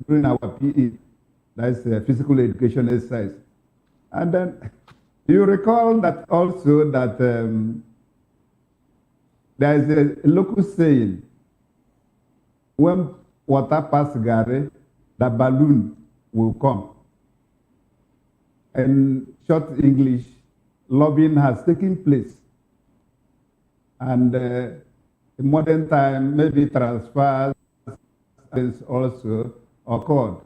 during our PE, that's physical education exercise. And then you recall that also that there is a local saying, when water passes Gary, the balloon will come. In short English, lobbying has taken place. And in modern time, maybe transfers also occurred.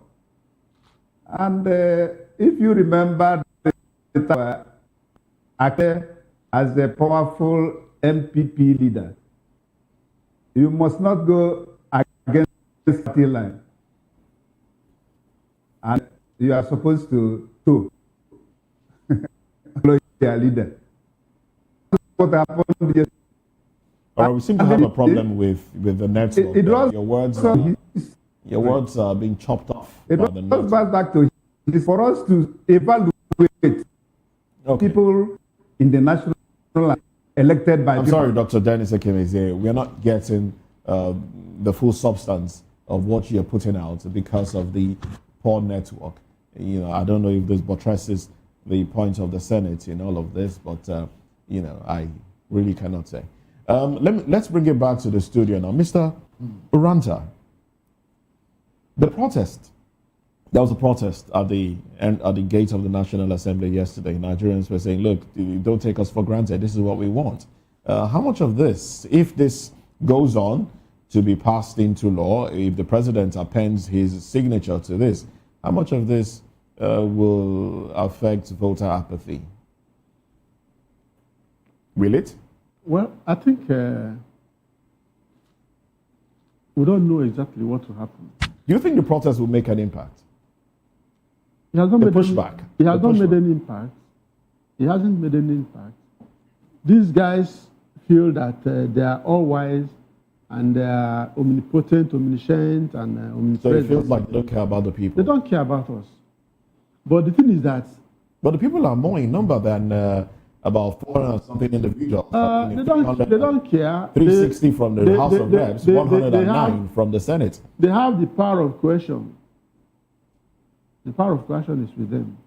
And if you remember, acted as a powerful MPP leader, you must not go against the party line. And you are supposed to follow your leader. What happened yesterday? We seem to have a problem with the network. Your words are being chopped off. It goes back to it for us to evaluate people in the national elected by. I'm sorry, Dr. Dennis Ekemeze, we are not getting the full substance of what you're putting out because of the poor network. You know, I don't know if this buttresses the point of the Senate in all of this, but you know, I really cannot say. Let's bring it back to the studio now. Mr. Uranta, the protest, there was a protest at the gate of the National Assembly yesterday. Nigerians were saying, look, don't take us for granted. This is what we want. How much of this, if this goes on to be passed into law, if the president appends his signature to this, how much of this will affect voter apathy? Will it? Well, I think we don't know exactly what will happen. Do you think the protest will make an impact? It has not the made pushback. It has not made any impact. It hasn't made any impact. These guys feel that they are all wise and they are omnipotent, omniscient, and omnipresent. So it feels like they don't care about the people. They don't care about us. But the thing is that. But the people are more in number than about 400 something individuals. They don't care. 360 from the House of Reps, 109 from the Senate. They have the power of coercion. The power of coercion is with them.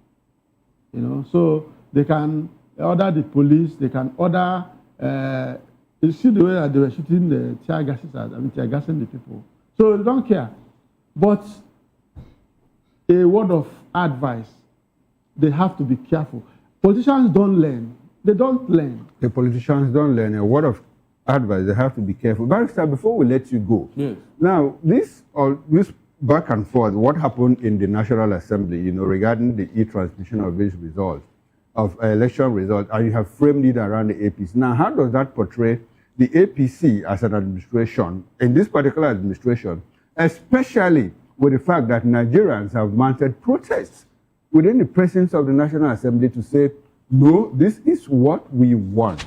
You know, so they can order the police, they can order. You see the way that they were shooting the tear gassing the people. So they don't care. But a word of advice, they have to be careful. Politicians don't learn. They don't learn. The politicians don't learn. A word of advice, they have to be careful. Barrister, before we let you go, yes. Now, this back and forth, what happened in the National Assembly, you know, regarding the e-transmission of these results, of election results, and you have framed it around the APC. Now, how does that portray the APC as an administration, in this particular administration, especially with the fact that Nigerians have mounted protests within the presence of the National Assembly to say, no, this is what we want,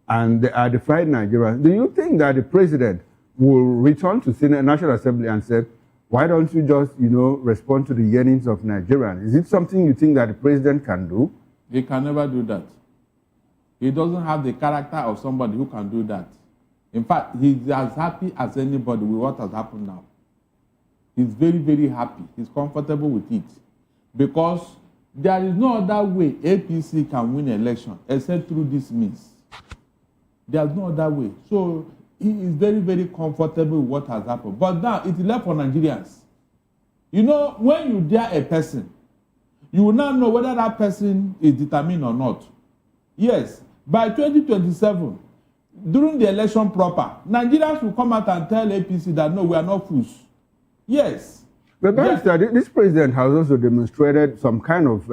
and they are defied Nigerians. Do you think that the president will return to the National Assembly and say, why don't you just, you know, respond to the yearnings of Nigerians? Is it something you think that the president can do? He can never do that. He doesn't have the character of somebody who can do that. In fact, he's as happy as anybody with what has happened now. He's very, very happy. He's comfortable with it. Because there is no other way APC can win an election except through this means. There's no other way. So he is very, very comfortable with what has happened. But now it's left for Nigerians. You know, when you dare a person, you will now know whether that person is determined or not. Yes, by 2027, during the election proper, Nigerians will come out and tell APC that no, we are not fools. Yes. But this president has also demonstrated some kind of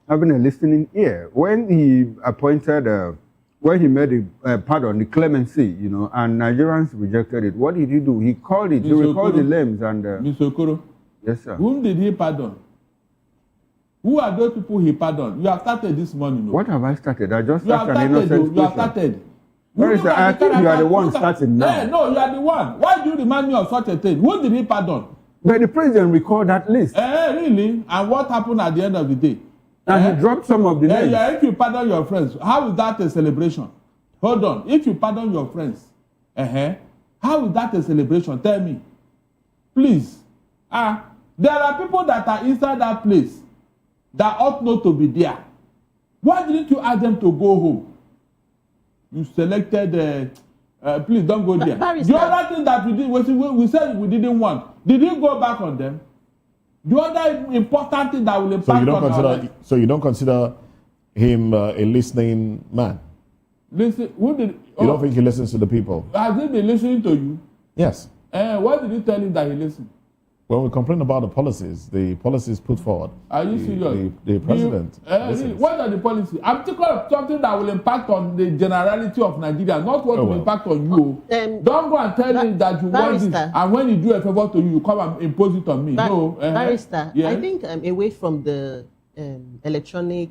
having a listening ear. When he appointed, when he made the clemency, and Nigerians rejected it, what did he do? He called it, he recalled the names and... Mr. Okoro. Yes, sir. Whom did he pardon? Who are those people he pardoned? You have started this morning. No? What have I started? I just started an innocent You have started. I think you are the one starting now. No, you are the one. Why do you remind me of such a thing? Who did he pardon? But the president recalled that list. Really? And what happened at the end of the day? And he dropped some of the names. Yeah, if you pardon your friends, how is that a celebration? Hold on. If you pardon your friends, how is that a celebration? Tell me. Please. There are people that are inside that place that ought not to be there. Why didn't you ask them to go home? You selected, please don't go there. The other thing that we did was we said we didn't want. Did you go back on them? The other important thing that will impact So you don't consider him a listening man? Listen, who did? You don't think he listens to the people? Has he been listening to you? Yes. Why did you tell him that he listened? When we complain about the policies put forward. Are you serious? The president. What are the policies? I'm thinking of something that will impact on the generality of Nigeria, not what will impact on you. Don't go and tell him that you want this, and when you do a favor to you, you come and impose it on me. No. Barrister, I think away from the electronic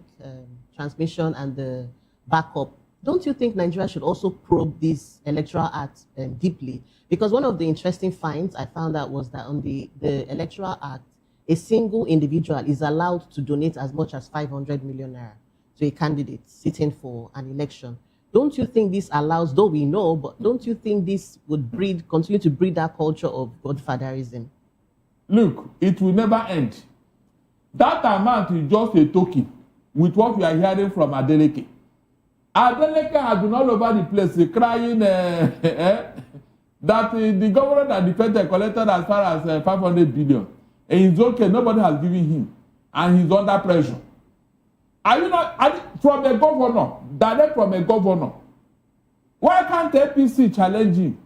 transmission and the backup, don't you think Nigeria should also probe this Electoral Act deeply? Because one of the interesting finds I found out was that on the Electoral Act, a single individual is allowed to donate as much as 500 million naira to a candidate sitting for an election. Don't you think this allows, though we know, but don't you think this would continue to breed that culture of godfatherism? Look, it will never end. That amount is just a token with what we are hearing from Adeleke. Adeleke has been all over the place crying that the government and the federal collected as far as 500 billion. And it's okay, nobody has given him. And he's under pressure. Are you not, from a governor, direct from a governor, why can't APC challenge him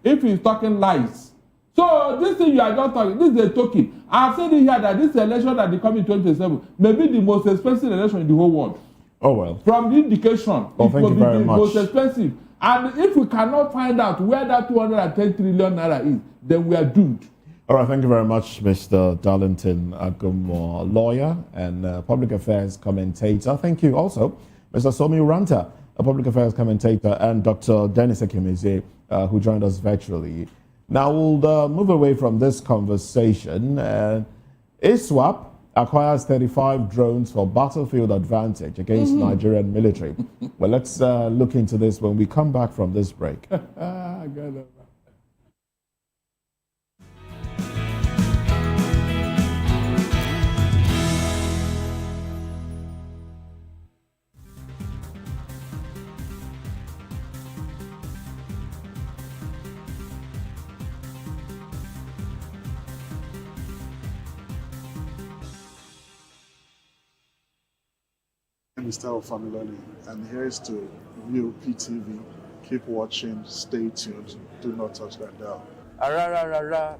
if he's talking lies? So this thing you are just talking, this is a token. I've said it here that this election that is coming in 2027 may be the most expensive election in the whole world. Oh well. From the indication, it will be the most expensive. And if we cannot find out where that 210 trillion naira is, then we are doomed. All right, thank you very much, Mr. Darlington Agumo, lawyer and public affairs commentator. Thank you also, Mr. Somi Ranta, a public affairs commentator, and Dr. Dennis Ekimize, who joined us virtually. Now we'll move away from this conversation. ISWAP acquires 35 drones for battlefield advantage against Nigerian military. Well, let's look into this when we come back from this break. Mr. Familoni, and here's to VOTV. Keep watching, stay tuned, do not touch that dial.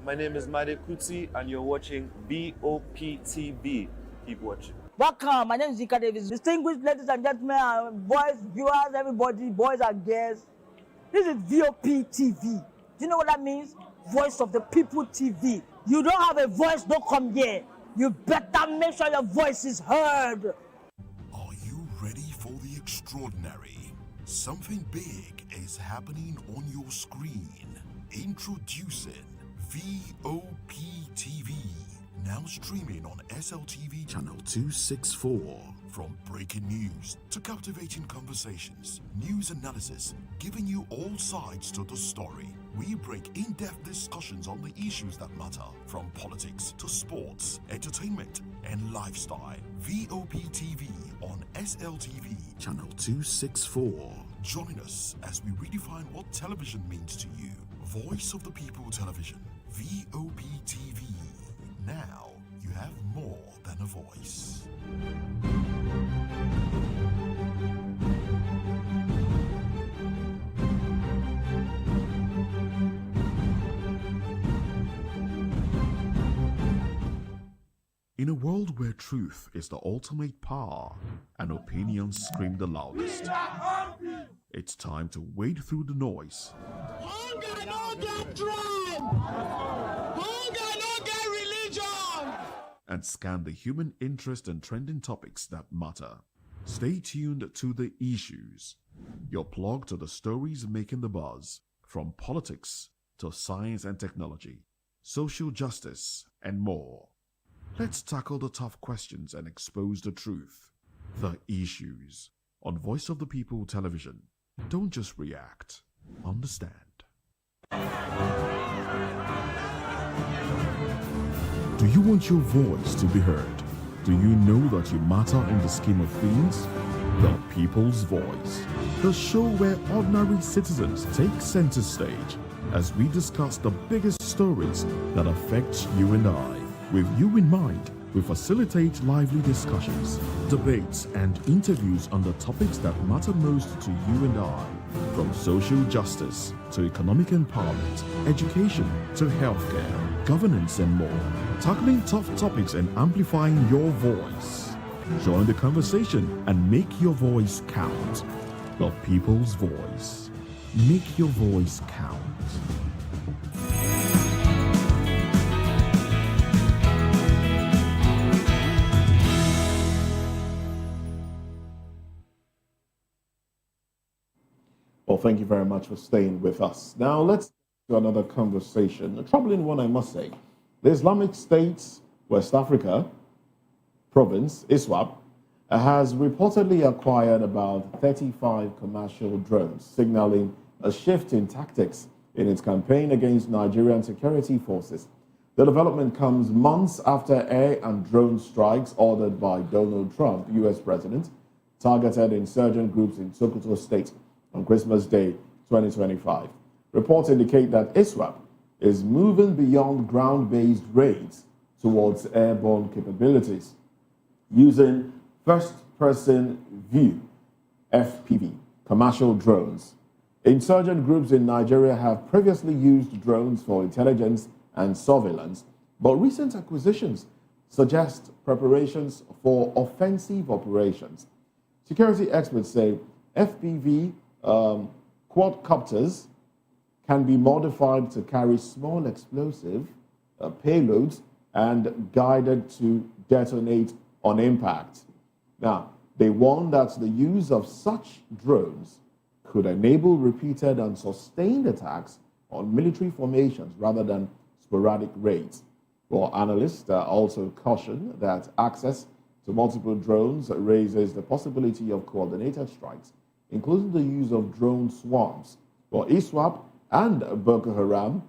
My name is Made Kuti, and you're watching VOTV. Keep watching. Welcome, my name is Zika Davis. Distinguished ladies and gentlemen, boys, viewers, everybody, boys and girls. This is VOTV. Do you know what that means? Voice of the People TV. You don't have a voice, don't come here. You better make sure your voice is heard. Ready for the extraordinary? Something big is happening on your screen. Introducing VOTV, now streaming on SLTV channel 264. From breaking news to captivating conversations, news analysis, giving you all sides to the story. We break in-depth discussions on the issues that matter, from politics to sports, entertainment, and lifestyle. VOTV on SLTV channel 264. Join us as we redefine what television means to you. Voice of the People Television, VOTV. Now you have more than a voice. In a world where truth is the ultimate power and opinions scream the loudest, it's time to wade through the noise. Hunger no get tribe. Hunger no get religion. And scan the human interest and trending topics that matter. Stay tuned to The Issues, your plug to the stories making the buzz, from politics to science and technology, social justice, and more. Let's tackle the tough questions and expose the truth. The Issues on Voice of the People Television. Don't just react, understand. Do you want your voice to be heard? Do you know that you matter in the scheme of things? The People's Voice, the show where ordinary citizens take center stage as we discuss the biggest stories that affect you and I. With you in mind, we facilitate lively discussions, debates, and interviews on the topics that matter most to you and I, from social justice to economic empowerment, education to healthcare, governance, and more, tackling tough topics and amplifying your voice. Join the conversation and make your voice count. The People's Voice. Make your voice count. Well, thank you very much for staying with us. Now, let's do another conversation. A troubling one, I must say. The Islamic State, West Africa province, ISWAP, has reportedly acquired about 35 commercial drones, signaling a shift in tactics in its campaign against Nigerian security forces. The development comes months after air and drone strikes ordered by Donald Trump, U.S. president, targeted insurgent groups in Sokoto State on Christmas Day 2025. Reports indicate that ISWAP is moving beyond ground-based raids towards airborne capabilities, using first-person view, FPV, commercial drones. Insurgent groups in Nigeria have previously used drones for intelligence and surveillance, but recent acquisitions suggest preparations for offensive operations. Security experts say FPV quadcopters can be modified to carry small explosive payloads and guided to detonate on impact. Now, they warn that the use of such drones could enable repeated and sustained attacks on military formations rather than sporadic raids. Well, analysts also caution that access to multiple drones raises the possibility of coordinated strikes, including the use of drone swarms. Well, ISWAP and Boko Haram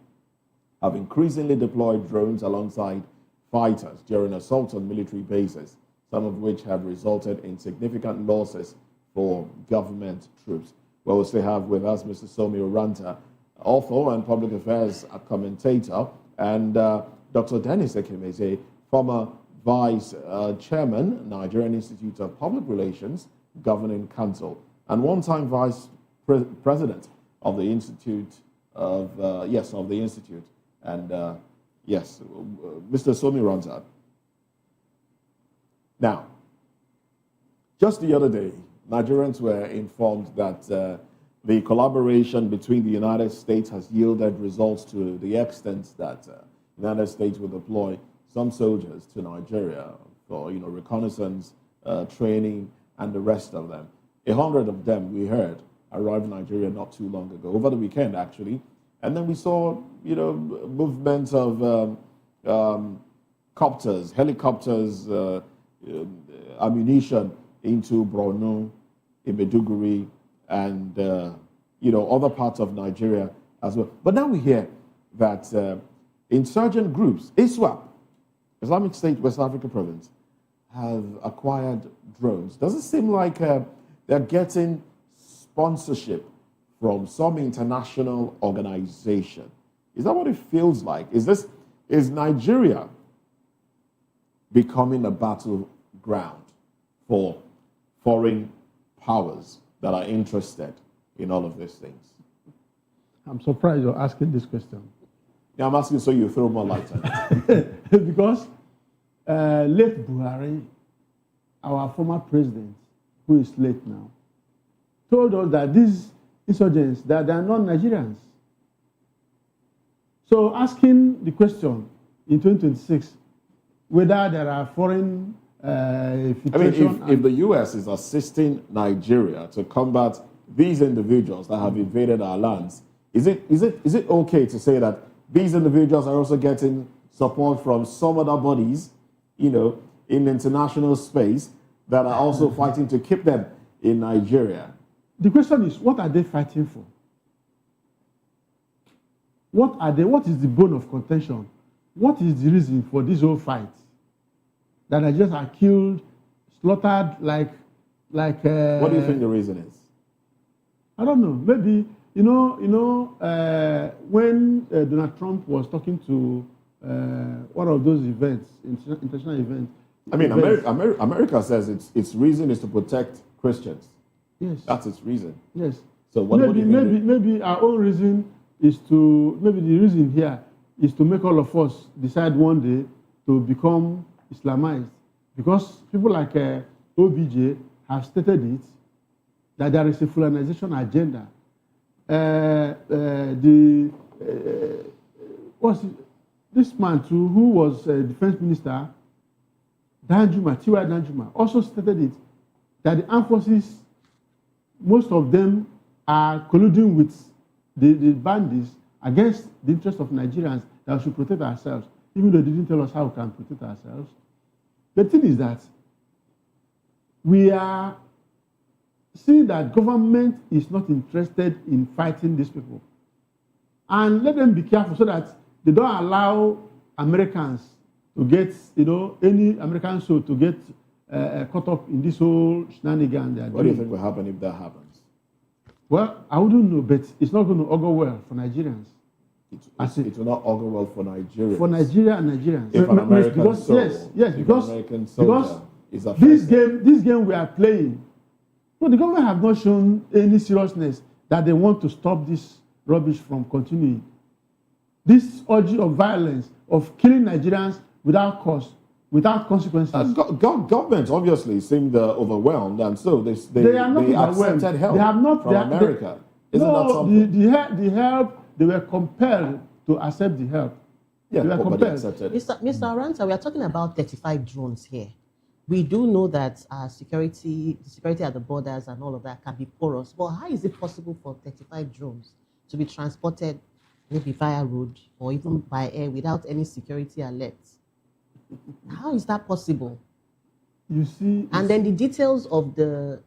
have increasingly deployed drones alongside fighters during assaults on military bases, some of which have resulted in significant losses for government troops. Well, we'll still have with us Mr. Somi Oranta, author and public affairs commentator, and Dr. Dennis Ekemeze, former vice chairman, Nigerian Institute of Public Relations Governing Council, and one-time vice president of the Institute of the Institute, and Mr. Somi Oranta. Now, just the other day, Nigerians were informed that the collaboration between the United States has yielded results to the extent that the United States will deploy some soldiers to Nigeria for reconnaissance, training, and the rest of them. 100 of them, we heard, arrived in Nigeria not too long ago, over the weekend actually, and then we saw movements of copters, helicopters, ammunition into Borno, Maiduguri, and other parts of Nigeria as well. But now we hear that insurgent groups, ISWAP, Islamic State West Africa Province, have acquired drones. Does it seem like they're getting sponsorship from some international organization? Is that what it feels like? Is Nigeria becoming a battleground for foreign powers that are interested in all of these things? I'm surprised you're asking this question. Yeah, I'm asking so you throw more light on it. Because late Buhari, our former president, who is late now, told us that these insurgents, that they are not Nigerians. So asking the question in 2026, whether there are foreign infiltration. If the U.S. is assisting Nigeria to combat these individuals that have invaded our lands, is it okay to say that these individuals are also getting support from some other bodies, you know, in international space that are also fighting to keep them in Nigeria? The question is, what are they fighting for? What is the bone of contention? What is the reason for this whole fight? That Nigerians are killed, slaughtered like. What do you think the reason is? I don't know. Maybe when Donald Trump was talking to one of those events, international events. I mean, America says its reason is to protect Christians. Yes, that's its reason. Yes. So what do you think? Maybe our own reason is to. Maybe the reason here is to make all of us decide one day to become Islamized, because people like OBJ have stated it, that there is a Fulanization agenda. This man too, who was defense minister, T.Y. Danjuma, also stated it, that the armed forces, most of them are colluding with the bandits against the interest of Nigerians, that we should protect ourselves, even though they didn't tell us how we can protect ourselves. The thing is that we are seeing that government is not interested in fighting these people. And let them be careful so that they don't allow Americans to get, any American soul to get caught up in this whole shenanigan. What do you think will happen if that happens? Well, I wouldn't know, but it's not going to augur well for Nigerians. It will not augur well for Nigerians. For Nigeria and Nigerians. If an American because is affected. this game we are playing, the government have not shown any seriousness that they want to stop this rubbish from continuing. This orgy of violence, of killing Nigerians without cause, without consequences. Governments obviously seemed overwhelmed, and so they accepted help from America. Isn't that something? The help, they were compelled to accept the help. Yeah, they were compelled. Mr. Aranta, we are talking about 35 drones here. We do know that the security at the borders and all of that can be porous. But how is it possible for 35 drones to be transported maybe via road or even by air without any security alerts? How is that possible? You see, and then the details of the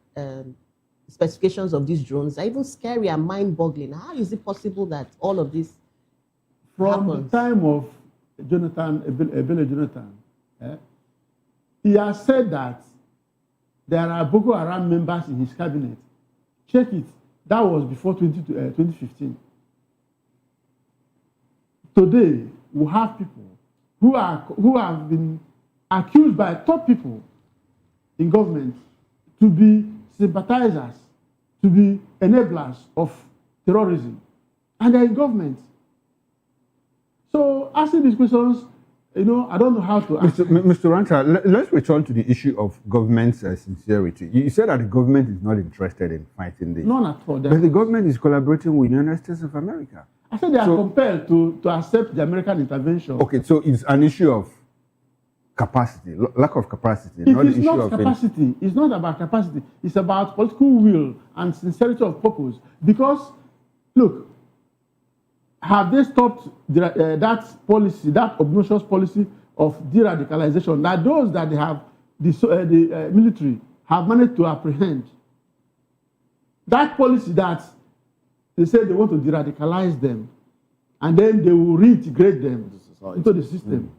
specifications of these drones are even scary and mind-boggling. How is it possible that all of this happens? The time of Ebele Jonathan, he has said that there are Boko Haram members in his cabinet. Check it. That was before 2015. Today, we have people who have been accused by top people in government to be sympathizers, to be enablers of terrorism, and they're in government. So asking these questions, I don't know how to answer. Mr. Ranta, let's return to the issue of government's sincerity. You said that the government is not interested in fighting this. None at all. But the government is collaborating with the United States of America. I said they are compelled to accept the American intervention. Okay, so it's an issue of capacity, lack of capacity. It is not capacity. It's not about capacity. It's about political will and sincerity of purpose. Because, look, have they stopped that policy, that obnoxious policy of de-radicalization, that those that they have, the military, have managed to apprehend? That policy that they say they want to de-radicalize them, and then they will reintegrate them into the system.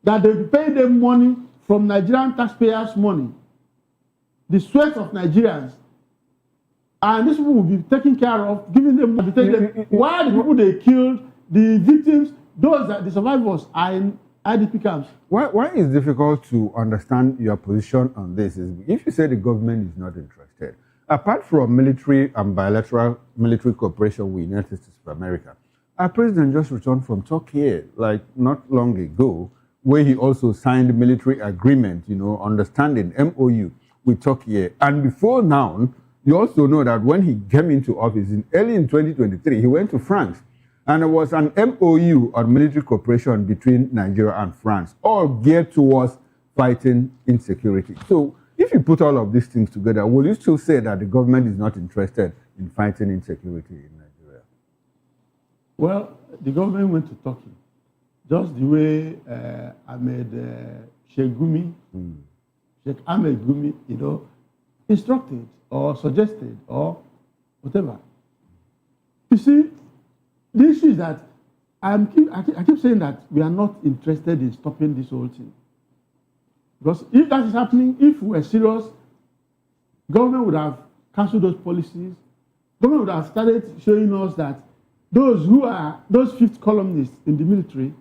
That they will pay them money from Nigerian taxpayers' money, the sweat of Nigerians, and these people will be taken care of, giving them money. While the people they killed, the victims, those that the survivors are IDP camps. Why it's difficult to understand your position on this is if you say the government is not interested, apart from military and bilateral military cooperation with the United States of America, our president just returned from Turkey like not long ago, where he also signed military agreement, understanding MOU with Turkey. And before now, you also know that when he came into office early in 2023, he went to France. And there was an MOU on military cooperation between Nigeria and France, all geared towards fighting insecurity. So if you put all of these things together, will you still say that the government is not interested in fighting insecurity in Nigeria? Well, the government went to Turkey, just the way Sheikh Ahmed Gumi, instructed or suggested or whatever. You see, the issue is that I keep saying that we are not interested in stopping this whole thing. Because if that is happening, if we were serious, government would have cancelled those policies. Government would have started showing us that those fifth columnists in the military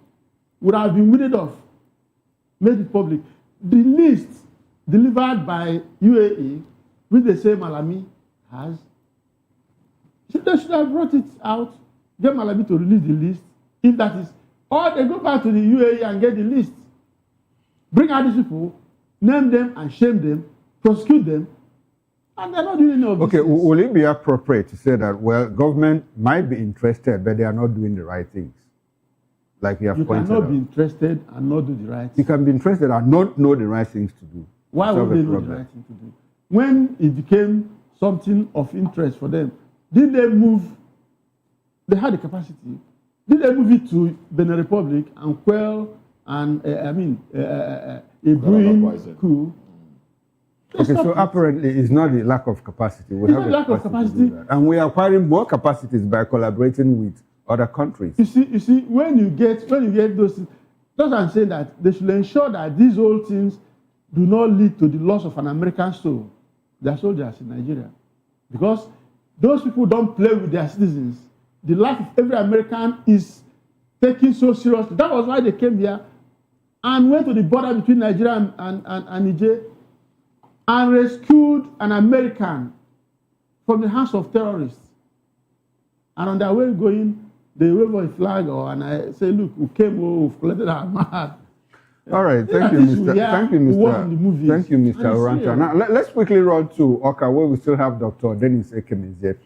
would have been weeded off, made it public. The list delivered by UAE, which they say Malami has, they should have brought it out, get Malami to release the list, if that is, or they go back to the UAE and get the list. Bring out these people, name them and shame them, prosecute them, and they're not doing any of this. Okay, will it be appropriate to say that, well, government might be interested, but they are not doing the right things? Like you have pointed out. You cannot be interested and not do the right thing. You can be interested and not know the right things to do. Why would they know the right thing to do? When it became something of interest for them, did they move? They had the capacity. Did they move it to Benin Republic and quell a brewing coup? Okay, so apparently it's not the lack of capacity. We have not lack of capacity. And we are acquiring more capacities by collaborating with other countries. You see, when you get those things, that's why I'm saying that they should ensure that these old things do not lead to the loss of an American soul. Their soldiers in Nigeria. Because those people don't play with their citizens. The life of every American is taken so seriously. That was why they came here and went to the border between Nigeria and Niger and rescued an American from the hands of terrorists. And on their way going, they wave a flag and I say, look, we came, we've collected our man. All right, thank you, Mr. Oranta. Now, let's quickly run to Oka, where we still have Dr. Dennis Ekemeze.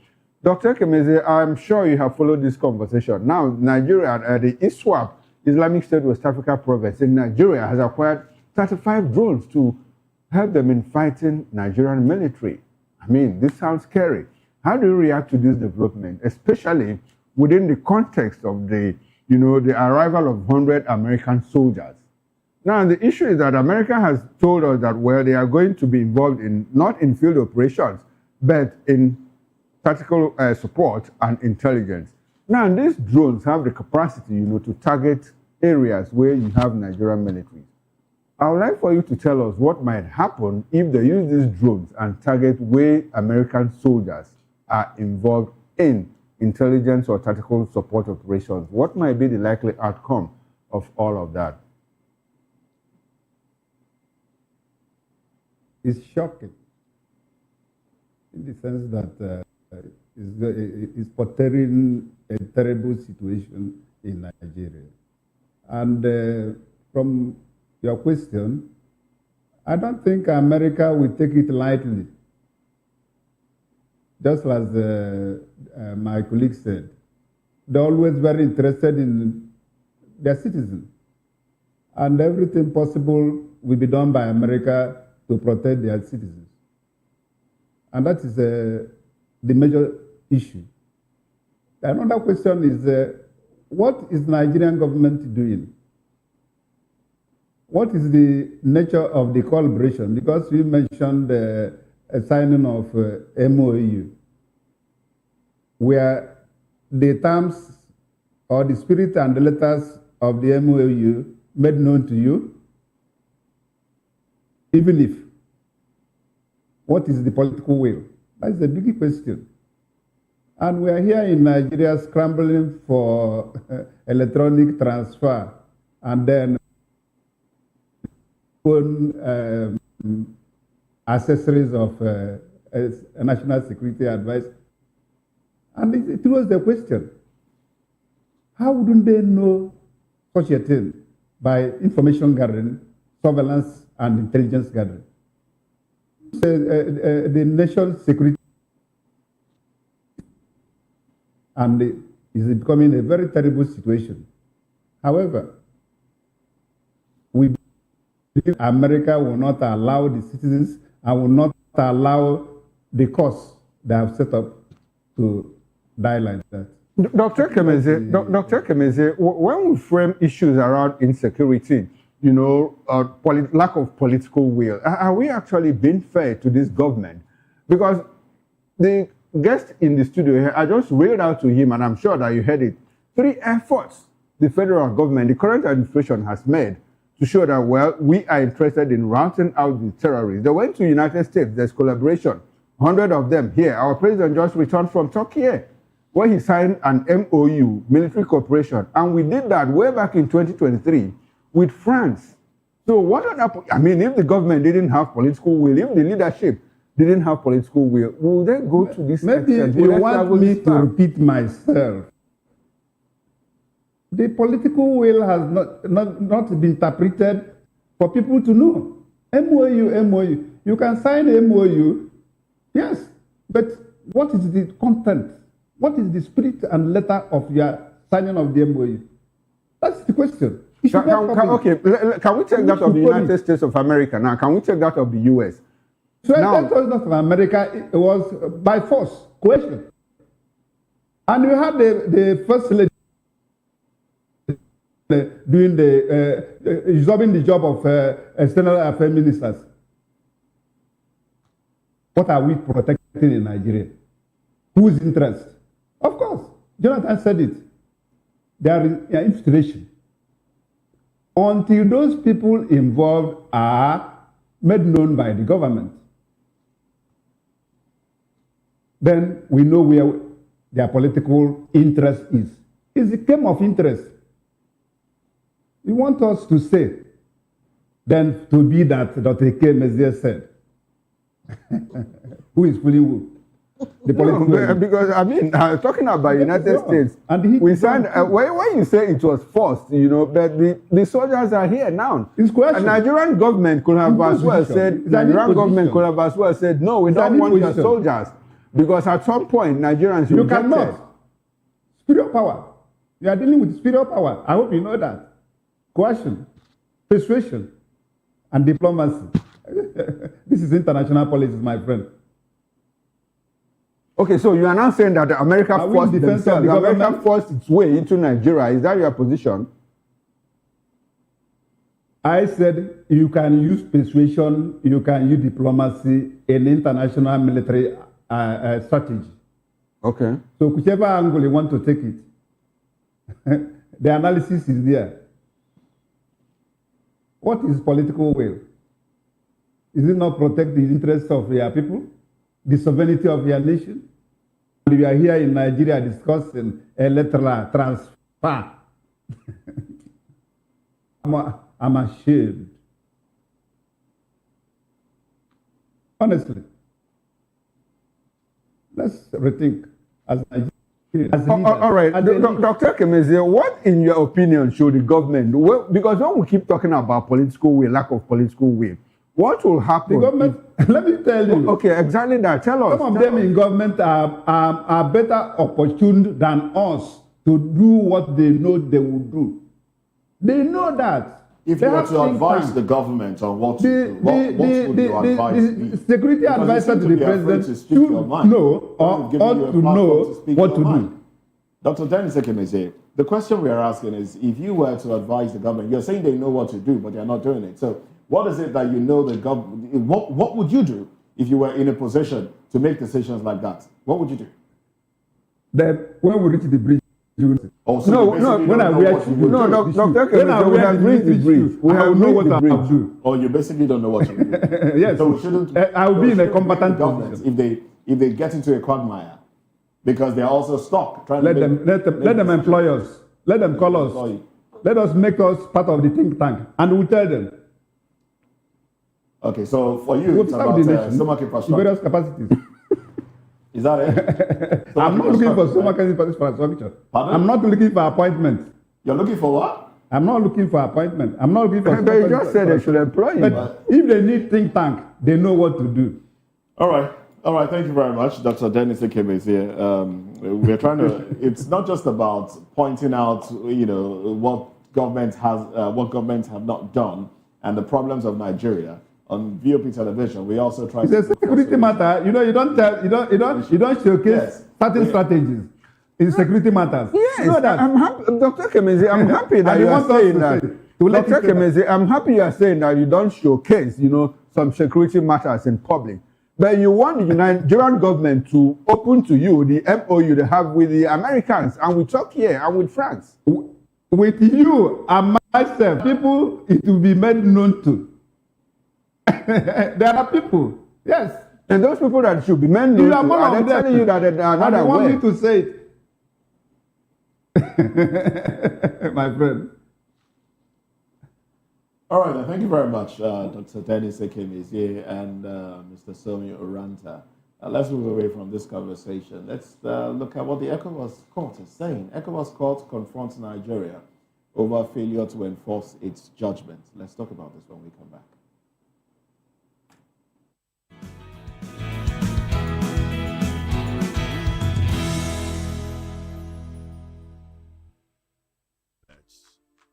Dr. Ekemeze, I'm sure you have followed this conversation. Now, Nigeria, the ISWAP, Islamic State West Africa Province in Nigeria, has acquired 35 drones to help them in fighting Nigerian military. I mean, this sounds scary. How do you react to this development, especially within the context of the arrival of 100 American soldiers? Now, the issue is that America has told us that, well, they are going to be involved not in field operations, but in tactical support and intelligence. Now, these drones have the capacity, to target areas where you have Nigerian military. I would like for you to tell us what might happen if they use these drones and target where American soldiers are involved in intelligence or tactical support operations. What might be the likely outcome of all of that? It's shocking in the sense that it's portraying a terrible situation in Nigeria. And from your question, I don't think America will take it lightly. Just as my colleague said, they're always very interested in their citizens. And everything possible will be done by America to protect their citizens. And that is the major issue. Another question is, what is the Nigerian government doing? What is the nature of the collaboration? Because you mentioned a signing of MOU, where the terms or the spirit and the letters of the MOU made known to you, even if, what is the political will? That's a big question. And we are here in Nigeria scrambling for electronic transfer. And then own accessories of a national security advice. And it was the question, how wouldn't they know such a thing by information gathering, surveillance, and intelligence gathering? The nation's security and it is becoming a very terrible situation. However, we believe America will not allow the citizens and will not allow the course they have set up to die like that. Dr. Kemeze, when we frame issues around insecurity, you know, lack of political will, are we actually being fair to this government? Because the guest in the studio here, I just read out to him, and I'm sure that you heard it, 3 efforts the federal government, the current administration has made to show that, well, we are interested in routing out the terrorists. They went to the United States, there's collaboration, 100 of them here. Our president just returned from Turkey, where he signed an MOU, military cooperation, and we did that way back in 2023 with France. So what other, I mean, if the government didn't have political will, if the leadership didn't have political will, will they go to this Maybe extent? you want me to repeat myself. The political will has not been interpreted for people to know. MOU. You can sign a MOU, yes, but what is the content? What is the spirit and letter of your signing of the MOU? That's the question. Can we take that of the United States of America now? Can we take that of the US? So that was not from America, it was by force, coercion. And you had the first lady doing absorbing the job of external affairs ministers. What are we protecting in Nigeria? Whose interest? Of course, Jonathan said it. They are infiltration. Until those people involved are made known by the government, then we know where their political interest is. It's a game of interest. We want us to say, then to be that Dr. Kemeze said. Who is fooling who? The political because I mean, talking about United States, and we signed. When you say it was forced, you know, but the soldiers are here now. It's question. And Nigerian government could have as well said. Nigerian government could have as well said, no, we don't want your soldiers, because at some point Nigerians you cannot. Superior power. You are dealing with superior power. I hope you know that. Coercion, persuasion, and diplomacy. This is international politics, my friend. Okay, so you are now saying that America forced themselves, America forced its way into Nigeria. Is that your position? I said you can use persuasion, you can use diplomacy in international military strategy. Okay. So whichever angle you want to take it, the analysis is there. What is political will? Is it not protect the interests of your people, the sovereignty of your nation? And we are here in Nigeria discussing electoral transfer. I'm ashamed. Honestly. Let's rethink as all right, Dr. Kemeze, what, in your opinion, should the government do? Because when we keep talking about political will, lack of political will, what will happen? The government, let me tell you. Okay, exactly that. Tell us. Some of them in government are better opportuned than us to do what they know they will do. They know that. If you were to advise the government on what to do, what would your advice be? The security advisor to the president should know or to know what to do. Dr. Dennis Ekemeze, the question we are asking is, if you were to advise the government, you're saying they know what to do, but they're not doing it. So what is it that you know the government, what would you do if you were in a position to make decisions like that? What would you do? Then when we reach the bridge, Dr. When I reach we have reached the bridge. We have know what I will do. Oh, you basically don't know what to do. Yes. So we shouldn't. I will be in a combatant position if they get into a quagmire, because they're also stuck trying let to let them employ us. Let them call us. Let us make us part of the think tank, and we'll tell them. Okay, so for you, We'll it's serve about the nation stomach in infrastructure. various capacities. Is that it? I'm not looking for stomach infrastructure. Pardon? I'm not looking for appointments. You're looking for what? I'm not looking for appointment. I'm not looking for. But you just said they should employ him. But if they need think tank, they know what to do. All right. Thank you very much. Dr. Dennis Ekeme is here. We're trying to, it's not just about pointing out, what government have not done and the problems of Nigeria. On VOP television, we also try It's a security matter. You don't showcase certain strategies in security matters. Yes, you know that. I'm happy, Dr. Kemezi, I'm happy that you are saying that. Dr. Kemezi, I'm happy you are saying that you don't showcase, some security matters in public. But you want the Nigerian government to open to you the MOU they have with the Americans and with Turkey and with France. With you and myself, people it will be made known to. There are people, yes. And those people that should be made known to, are they telling you that they are not aware? I want me to say it. My friend. All right, then. Thank you very much, Dr. Dennis Ekeme is here and Mr. Somi Oranta. Let's move away from this conversation. Let's look at what the Ecowas court is saying. Ecowas court confronts Nigeria over failure to enforce its judgment. Let's talk about this when we come back.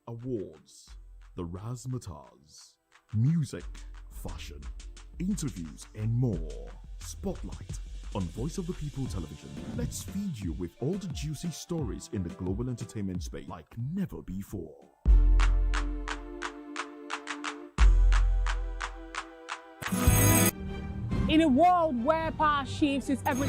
Awards, the razzmatazz, music, fashion, interviews, and more. Spotlight on Voice of the People television. Let's feed you with all the juicy stories in the global entertainment space like never before. In a world where power shifts its every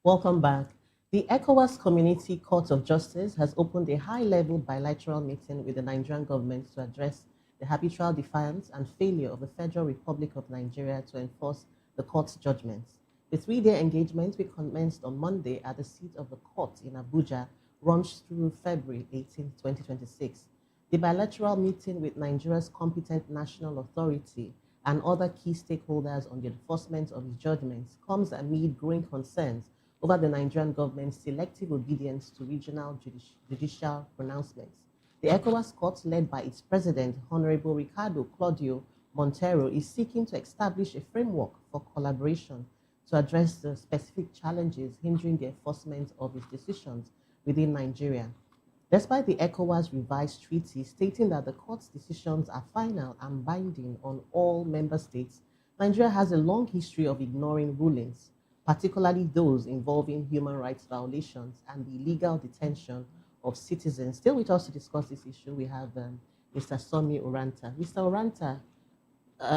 Welcome back. The Ecowas Community Court of Justice has opened a high-level bilateral meeting with the Nigerian government to address the habitual defiance and failure of the Federal Republic of Nigeria to enforce the court's judgments. The three-day engagement, which commenced on Monday at the seat of the court in Abuja, runs through February 18, 2026. The bilateral meeting with Nigeria's competent national authority and other key stakeholders on the enforcement of its judgments comes amid growing concerns over the Nigerian government's selective obedience to regional judicial pronouncements. The ECOWAS court, led by its president, Honorable Ricardo Claudio Montero, is seeking to establish a framework for collaboration to address the specific challenges hindering the enforcement of its decisions within Nigeria. Despite the ECOWAS revised treaty stating that the court's decisions are final and binding on all member states, Nigeria has a long history of ignoring rulings, particularly those involving human rights violations and the illegal detention of citizens. Still with us to discuss this issue, we have Mr. Somi Oranta. Mr. Oranta,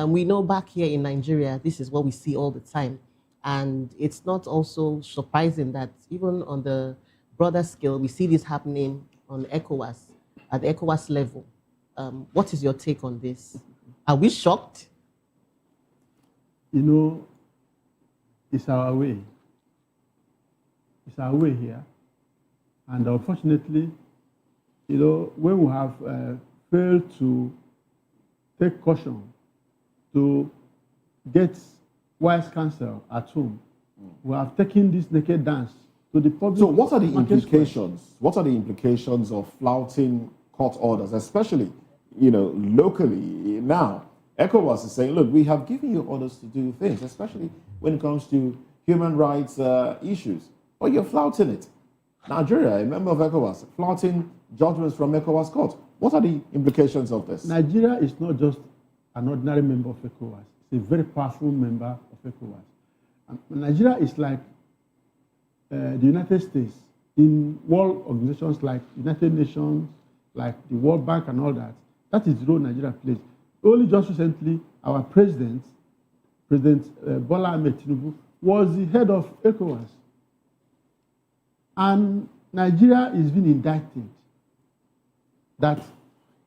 we know back here in Nigeria, this is what we see all the time. And it's not also surprising that even on the broader scale, we see this happening on ECOWAS, at the ECOWAS level. What is your take on this? Are we shocked? It's our way. It's our way here. And unfortunately, when we have failed to take caution to get wise counsel at home, we have taken this naked dance to the public. So what are the implications? What are the implications of flouting court orders, especially, locally now? ECOWAS is saying, look, we have given you orders to do things, especially when it comes to human rights issues, but you're flouting it. Nigeria, a member of ECOWAS, flouting judgments from ECOWAS court. What are the implications of this? Nigeria is not just an ordinary member of ECOWAS. It's a very powerful member of ECOWAS. And Nigeria is like the United States in world organizations like United Nations, like the World Bank and all that. That is the role Nigeria plays. Only just recently, our President Bola Ahmed Tinubu, was the head of ECOWAS. And Nigeria is being indicted that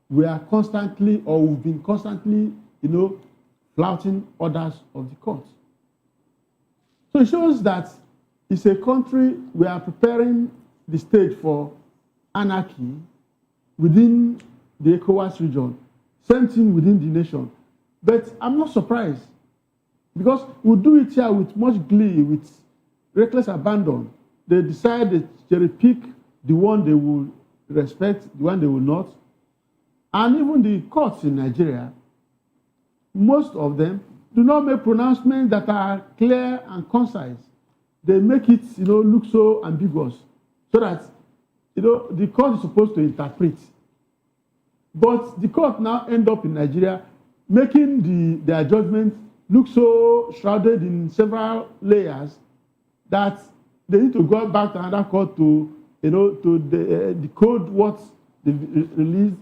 we are constantly, or we've been constantly, flouting orders of the court. So it shows that it's a country we are preparing the stage for anarchy within the Ecowas region, same thing within the nation. But I'm not surprised, because we do it here with much glee, with reckless abandon. They decide to cherry pick the one they will respect, the one they will not. And even the courts in Nigeria, most of them do not make pronouncements that are clear and concise. They make it, look so ambiguous, so that, the court is supposed to interpret. But the court now end up in Nigeria making their judgment look so shrouded in several layers that they need to go back to another court to, decode what they released.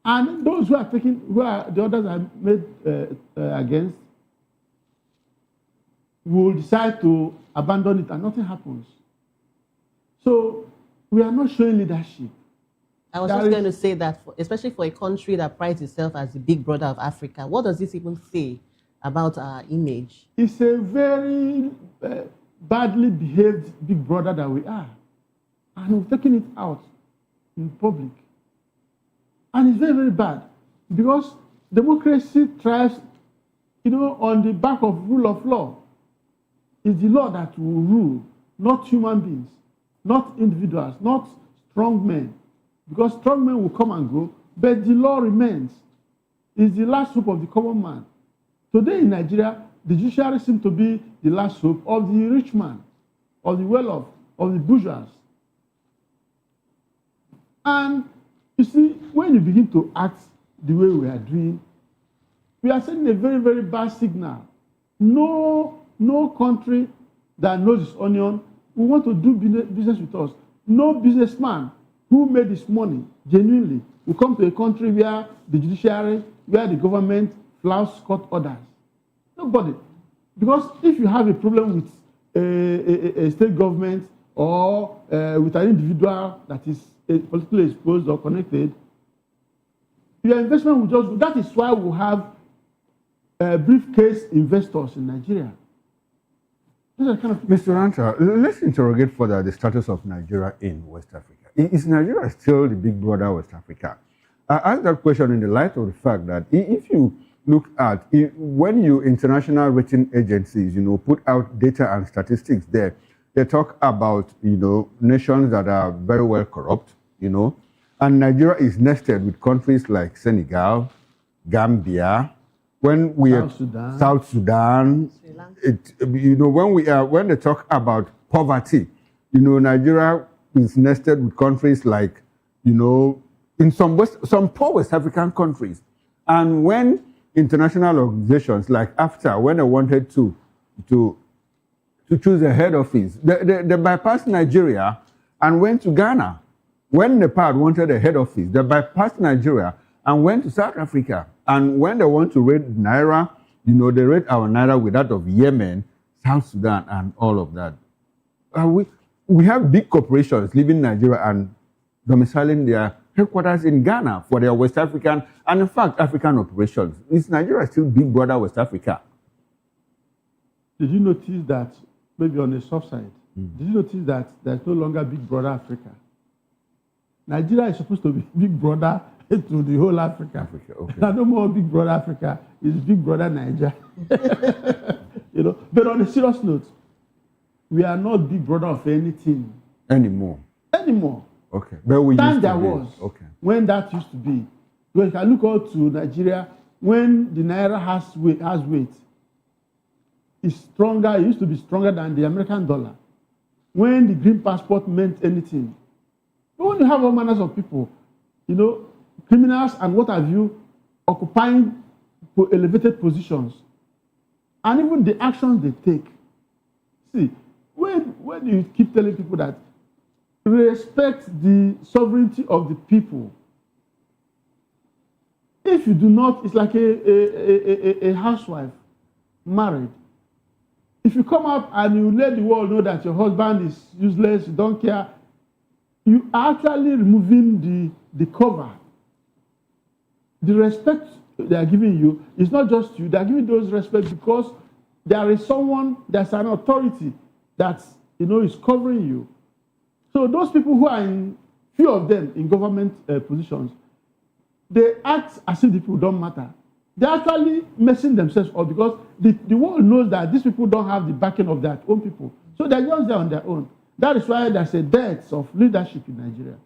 And those who are the orders are made against, will decide to abandon it and nothing happens. So we are not showing leadership. I was just going to say that, especially for a country that prides itself as the big brother of Africa, what does this even say about our image? It's a very badly behaved big brother that we are. And we've taken it out in public. And it's very, very bad, because democracy thrives, on the back of rule of law. It's the law that will rule, not human beings, not individuals, not strong men. Because strong men will come and go, but the law remains. It's the last hope of the common man. Today in Nigeria, the judiciary seems to be the last hope of the rich man, of the well-off, of the bourgeois. And you see, when you begin to act the way we are doing, we are sending a very, very bad signal. No country that knows its onion will want to do business with us. No businessman who made his money genuinely will come to a country where the judiciary, where the government flouts court orders. Nobody. Because if you have a problem with a state government or with an individual that is politically exposed or connected, your investment will just go. That is why we have briefcase investors in Nigeria. Mr. Ranta, let's interrogate further the status of Nigeria in West Africa. Is Nigeria still the big brother West Africa? I ask that question in the light of the fact that if you look at, when you international rating agencies, put out data and statistics there, they talk about, nations that are very well corrupt, and Nigeria is nested with countries like Senegal, Gambia, when we South Sudan, when they talk about poverty, Nigeria is nested with countries like, in some poor West African countries. And when international organizations like AFTA, when they wanted to choose a head office, they bypassed Nigeria and went to Ghana. When Nepal wanted a head office, they bypassed Nigeria and went to South Africa. And when they want to rate Naira, they rate our Naira with that of Yemen, South Sudan, and all of that. We have big corporations leaving Nigeria and domiciling their headquarters in Ghana for their West African, and in fact, African operations. Is Nigeria still big brother West Africa? Did you notice that, maybe on the soft side, did you notice that there's no longer big brother Africa? Nigeria is supposed to be big brother to the whole Africa. Okay. No more big brother Africa, it's big brother Nigeria. But on a serious note, we are not big brother of anything. Anymore. Okay. But we used to there be. was. Okay. When that used to be. Because you can look out to Nigeria, when the Naira has weight, it's stronger, it used to be stronger than the American dollar. When the green passport meant anything. But when you have all manners of people, criminals and what have you, occupying elevated positions, and even the actions they take. See, when you keep telling people that respect the sovereignty of the people, if you do not, it's like a housewife married. If you come up and you let the world know that your husband is useless, you don't care, you are actually removing the cover the respect they are giving you is not just you. They are giving those respect because there is someone, there's an authority that is covering you. So those people who are in, few of them in government positions, they act as if the people don't matter. They're actually messing themselves up because the world knows that these people don't have the backing of their own people. So they're just there on their own. That is why there's a dearth of leadership in Nigeria.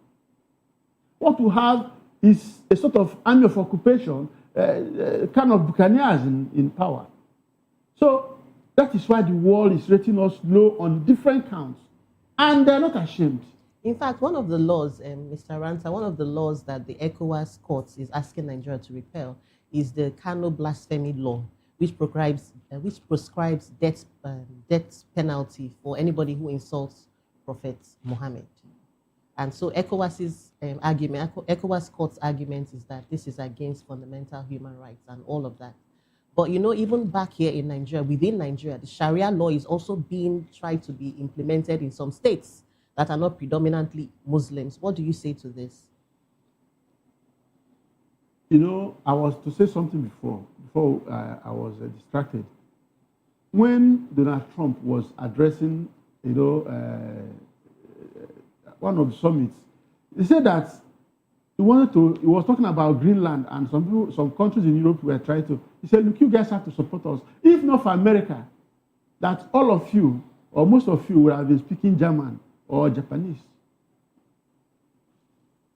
What we have is a sort of army of occupation, kind of buccaneers in power. So that is why the world is rating us low on different counts. And they're not ashamed. In fact, one of the laws, Mr. Ranta, one of the laws that the Ecowas court is asking Nigeria to repeal is the Kano blasphemy law, which prescribes death penalty for anybody who insults Prophet Muhammad. And so ECOWAS court's argument is that this is against fundamental human rights and all of that. But even back here in Nigeria, within Nigeria, the Sharia law is also being tried to be implemented in some states that are not predominantly Muslims. What do you say to this? I was to say something before I was distracted. When Donald Trump was addressing, one of the summits, he said that he was talking about Greenland and some countries in Europe were trying to, he said, look, you guys have to support us. If not for America, that all of you, or most of you, would have been speaking German or Japanese.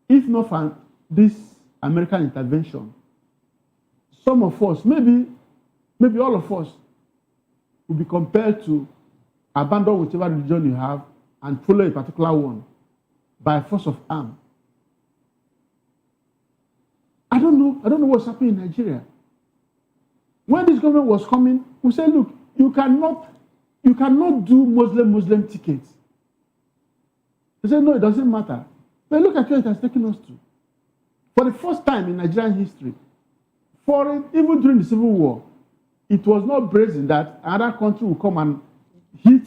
If not for this American intervention, some of us, maybe all of us, will be compelled to abandon whichever religion you have and follow a particular one by force of arm. I don't know what's happening in Nigeria. When this government was coming, we said, look, you cannot do Muslim tickets. They said, no, it doesn't matter. But look at where it has taken us to. For the first time in Nigerian history, even during the Civil War, it was not brazen that another country would come and hit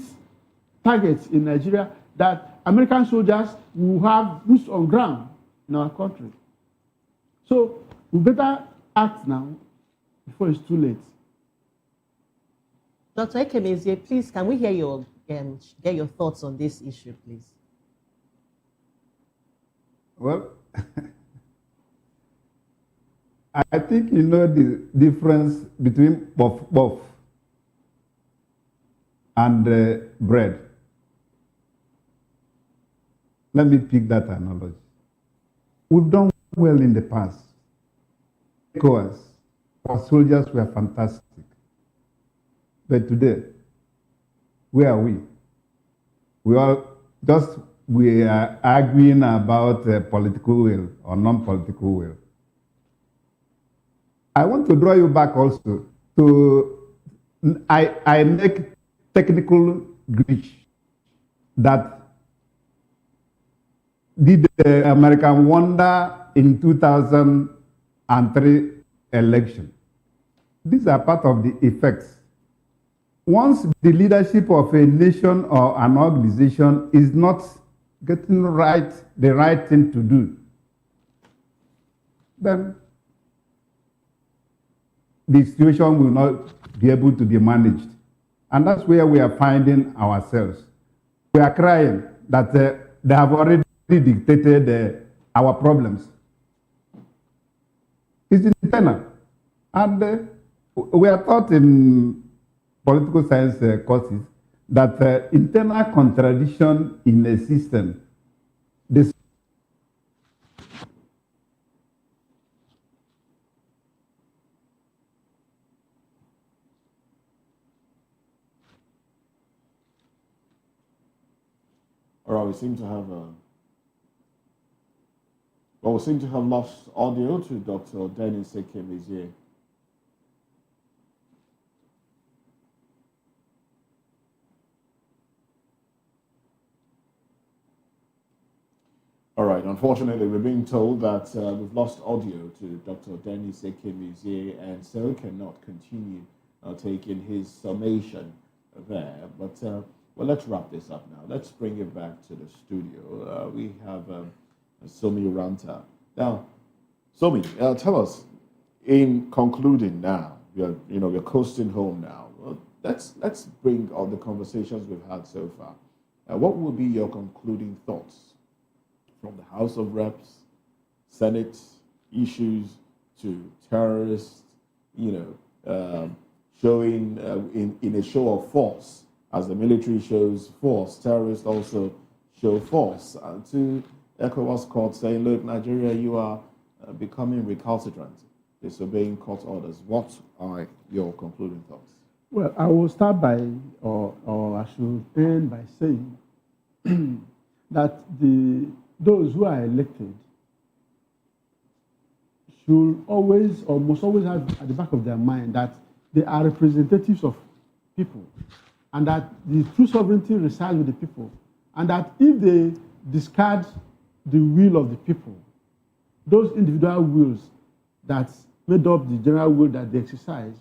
targets in Nigeria that American soldiers will have boots on ground in our country. So we better act now before it's too late. Dr. Ekemezie, please, can we hear get your thoughts on this issue, please? Well, I think you know the difference between puff and bread. Let me pick that analogy. We've done well in the past. Ecowas, our soldiers were fantastic. But today, where are we? We are arguing about political will or non-political will. I want to draw you back also to, I make technical glitch that did the American wonder in 2003 election. These are part of the effects. Once the leadership of a nation or an organization is not getting the right thing to do, then the situation will not be able to be managed. And that's where we are finding ourselves. We are crying that they have already dictated our problems. It's internal. And we are taught in political science courses that internal contradiction in a system, this All right, we seem to have lost audio to Dr. Dennis Ekemezie. All right, unfortunately, we're being told that we've lost audio to Dr. Dennis Ekemezie and so cannot continue taking his summation there. But well, let's wrap this up now. Let's bring it back to the studio. We have Somi Ranta. Now, Somi, tell us, in concluding now, we're coasting home now. Let's bring all the conversations we've had so far. What will be your concluding thoughts from the House of Reps, Senate issues to terrorists, showing in a show of force, as the military shows force, terrorists also show force, to Ecowas court saying, look, Nigeria, you are becoming recalcitrant, disobeying court orders. What are your concluding thoughts? Well, I will start by, or I should end by saying that those who are elected should always, or must always have at the back of their mind that they are representatives of people, and that the true sovereignty resides with the people, and that if they discard the will of the people, those individual wills that made up the general will that they exercise,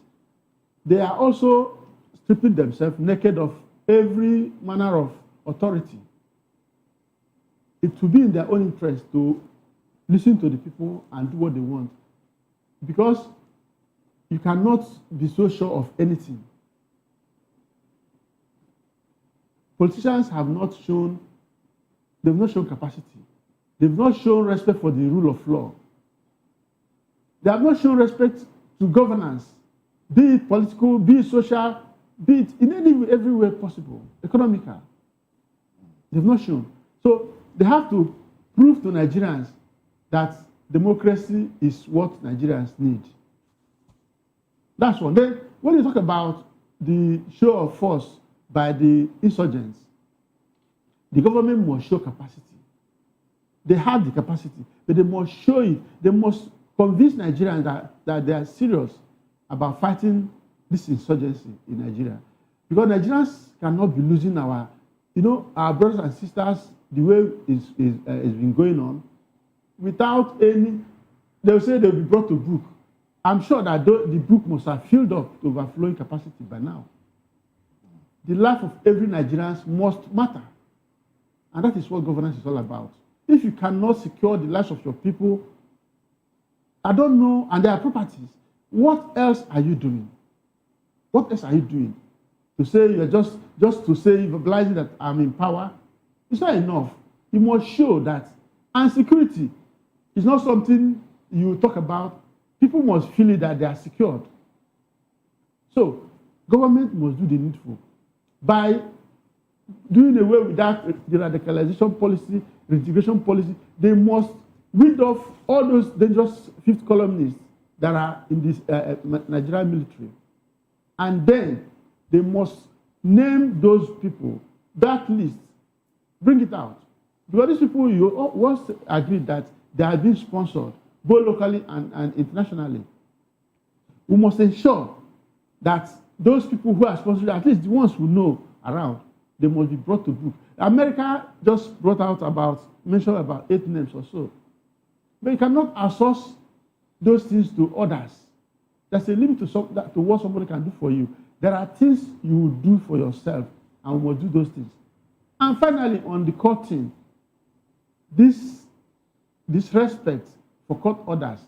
they are also stripping themselves naked of every manner of authority. It will be in their own interest to listen to the people and do what they want, because you cannot be so sure of anything. Politicians have not shown, they've not shown capacity. They've not shown respect for the rule of law. They have not shown respect to governance, be it political, be it social, be it in every way possible, economical. They've not shown. So they have to prove to Nigerians that democracy is what Nigerians need. That's one. Then, when you talk about the show of force by the insurgents, the government must show capacity. They have the capacity, but they must show it. They must convince Nigerians that they are serious about fighting this insurgency in Nigeria. Because Nigerians cannot be losing our brothers and sisters the way it's been going on without any, they'll say they'll be brought to book. I'm sure that the book must have filled up to overflowing capacity by now. The life of every Nigerian must matter. And that is what governance is all about. If you cannot secure the lives of your people, I don't know, and their properties, what else are you doing? What else are you doing? To say you're just to say, verbalizing that I'm in power, it's not enough. You must show that. And security is not something you talk about. People must feel it that they are secured. So, government must do the needful. By doing away with that, the radicalization policy, reintegration policy, they must weed off all those dangerous fifth columnists that are in this Nigerian military. And then they must name those people, that list, bring it out. Because these people, you once agreed that they are being sponsored, both locally and internationally. We must ensure that those people who are sponsored, at least the ones who know around, they must be brought to book. America just brought out mentioned about 8 names or so. But you cannot outsource those things to others. There's a limit to what somebody can do for you. There are things you will do for yourself, and we must do those things. And finally, on the court thing, this disrespect for court orders,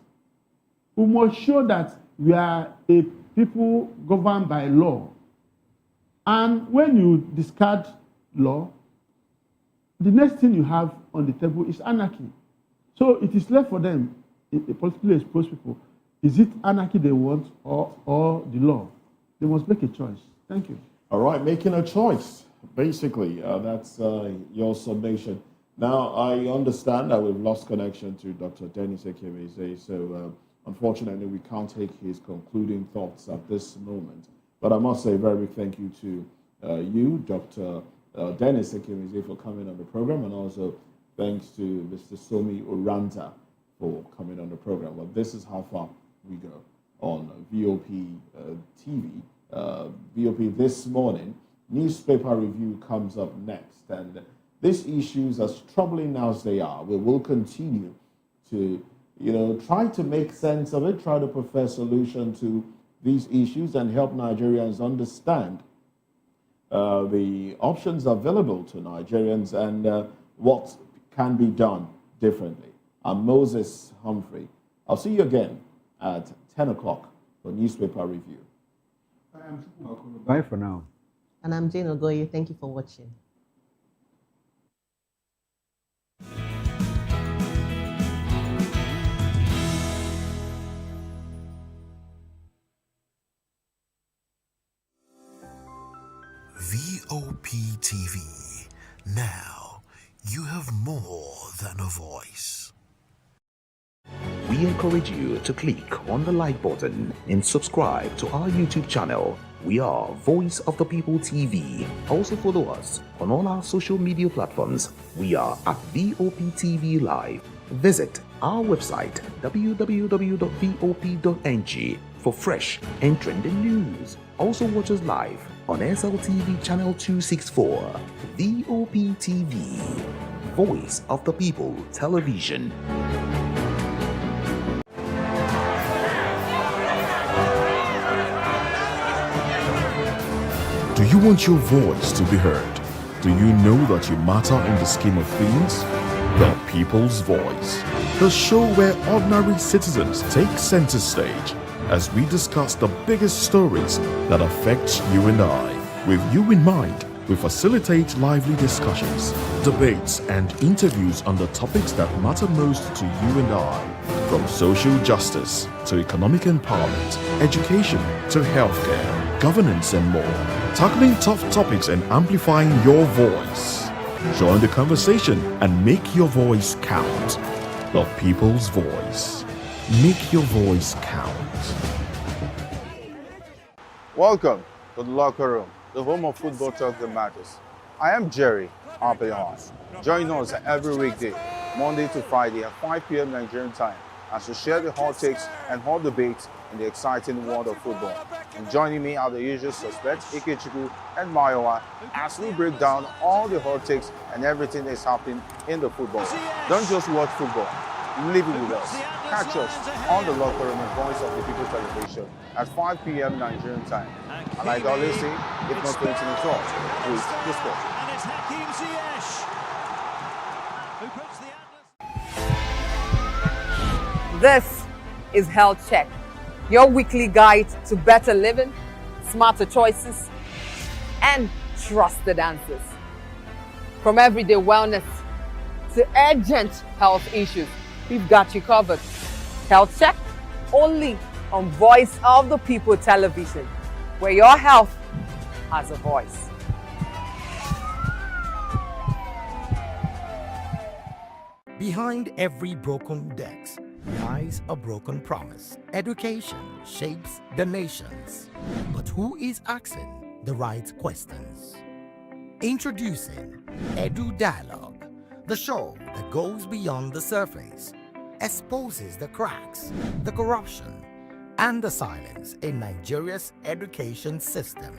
we must show that we are a people governed by law. And when you discard law, the next thing you have on the table is anarchy. So it is left for them, politically exposed people. Is it anarchy they want or the law? They must make a choice. Thank you. All right, making a choice. Basically, that's your summation. Now, I understand that we've lost connection to Dr. Dennis Ekemeze, so unfortunately, we can't take his concluding thoughts at this moment. But I must say a very big thank you to you, Dr. Dennis Ekemeze, for coming on the program, and also thanks to Mr. Somi Oranta for coming on the program. Well, this is how far we go on VOP TV. VOP this morning, newspaper review comes up next, and these issues, as troubling as they are, we will continue to, try to make sense of it, try to prefer solution to these issues and help Nigerians understand the options available to Nigerians and what can be done differently. I'm Moses Humphrey. I'll see you again at 10 o'clock for newspaper review. Bye for now. And I'm Jane Ogoye. Thank you for watching. VOP TV. Now, you have more than a voice. We encourage you to click on the like button and subscribe to our YouTube channel. We are Voice of the People TV. Also follow us on all our social media platforms. We are at VOP TV Live. Visit our website www.vop.ng for fresh and trending news. Also watch us live on SLTV channel 264. VOP TV, Voice of the People Television. Do you want your voice to be heard? Do you know that you matter in the scheme of things? The People's Voice, the show where ordinary citizens take center stage as we discuss the biggest stories that affect you and I. With you in mind, we facilitate lively discussions, debates, and interviews on the topics that matter most to you and I, from social justice to economic empowerment, education to healthcare, governance, and more, tackling tough topics and amplifying your voice. Join the conversation and make your voice count. The People's Voice. Make your voice count. Welcome to the locker room, the home of football talk that matters. I am Jerry Aviation. Join us every weekday, Monday to Friday at 5 p.m. Nigerian time, as we share the hot takes and hot debates in the exciting world of football. And joining me are the usual suspects, Ikechukwu and Mayowa, as we break down all the hot takes and everything that's happening in the football. Don't just watch football, live it with us. Catch us on the locker room and Voice of the People television at 5 p.m. Nigerian time. And like I always say, if not playing in talk, please discuss. And it's Hakim Ziyech who puts the This is Health Check, your weekly guide to better living, smarter choices, and trusted answers. From everyday wellness to urgent health issues, we've got you covered. Health Check, only on Voice of the People television, where your health has a voice. Behind every broken desk lies a broken promise. Education shapes the nations. But who is asking the right questions? Introducing Edu Dialogue, the show that goes beyond the surface, exposes the cracks, the corruption, and the silence in Nigeria's education system.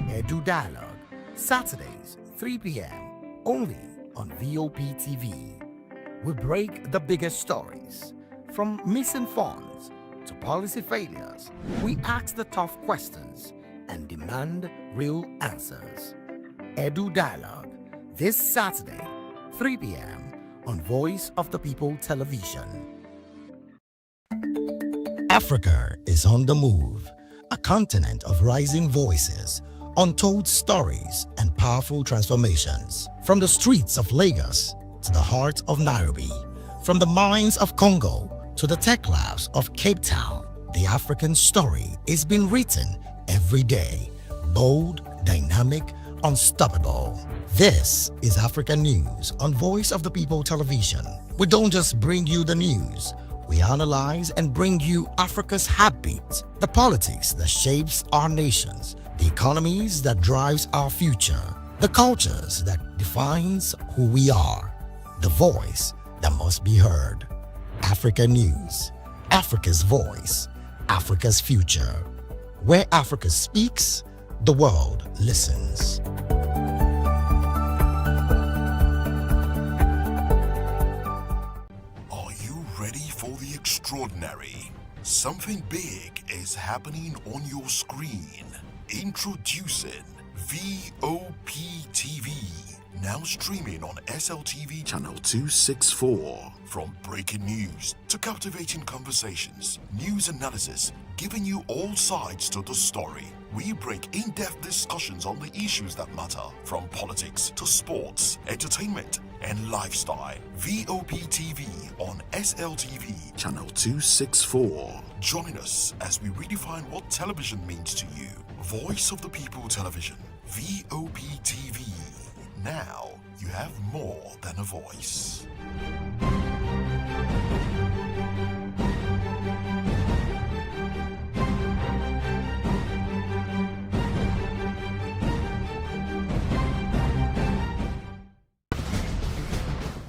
Edu Dialogue, Saturdays, 3 p.m., only on VOP TV. We break the biggest stories, from missing funds to policy failures. We ask the tough questions and demand real answers. Edu Dialogue, this Saturday, 3 p.m. on Voice of the People television. Africa is on the move, a continent of rising voices, untold stories, and powerful transformations. From the streets of Lagos to the heart of Nairobi, from the mines of Congo to the tech labs of Cape Town, the African story is being written every day. Bold, dynamic, unstoppable. This is Africa News on Voice of the People television. We don't just bring you the news. We analyze and bring you Africa's heartbeat, the politics that shapes our nations, the economies that drives our future, the cultures that defines who we are, the voice that must be heard. Africa News, Africa's voice, Africa's future. Where Africa speaks, the world listens. Are you ready for the extraordinary? Something big is happening on your screen. Introducing VOP TV, Now streaming on SLTV channel 264. From breaking news to captivating conversations, news analysis, giving you all sides to the story. We break in-depth discussions on the issues that matter, from politics to sports, entertainment, and lifestyle. VOP TV on SLTV channel 264. Join us as we redefine what television means to you. Voice of the People Television, VOP TV. Now you have more than a voice.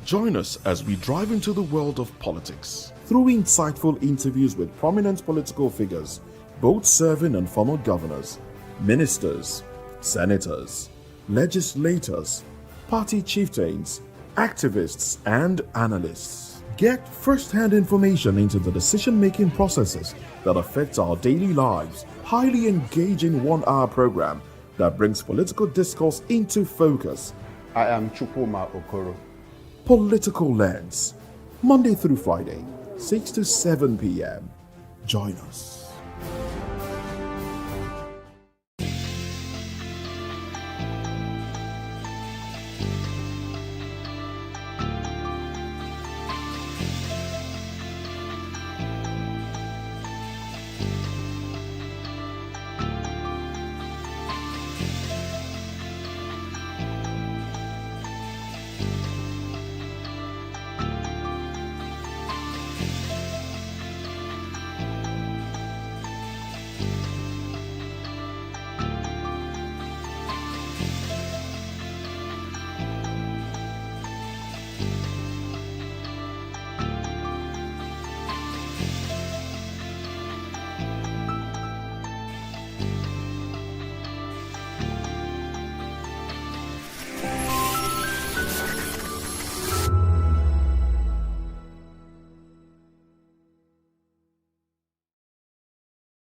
Join us as we drive into the world of politics through insightful interviews with prominent political figures, both serving and former governors, ministers, senators, legislators, party chieftains, activists, and analysts. Get first-hand information into the decision-making processes that affect our daily lives. Highly engaging one-hour program that brings political discourse into focus. I am Chukwuma Okoro. Political Lens, Monday through Friday, 6 to 7 p.m. Join us.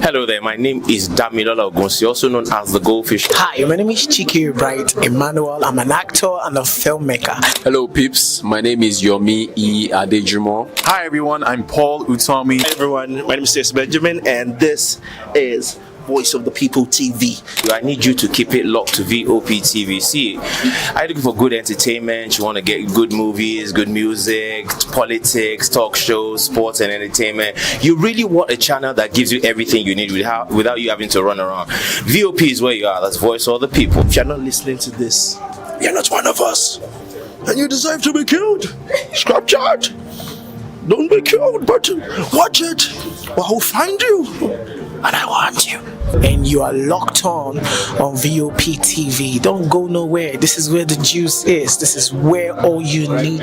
Hello there, my name is Damilola Ogunsi, also known as the Goldfish. Hi, my name is Chiki Bright Emmanuel. I'm an actor and a filmmaker. Hello peeps, my name is Yomi E. Adejumo. Hi everyone, I'm Paul Utomi. Hi everyone, my name is Stacey Benjamin and this is Voice of the People TV. I need you to keep it locked to VOP TV. See, I'm looking for good entertainment. You want to get good movies, good music, politics, talk shows, sports and entertainment. You really want a channel that gives you everything you need without you having to run around. VOP is where you are. That's Voice of the People. If you're not listening to this, you're not one of us. And you deserve to be killed. Scrap charge. Don't be killed, but watch it. Or I'll find you. And I want you. And you are locked on VOP TV. Don't go nowhere. This is where the juice is. This is where all you need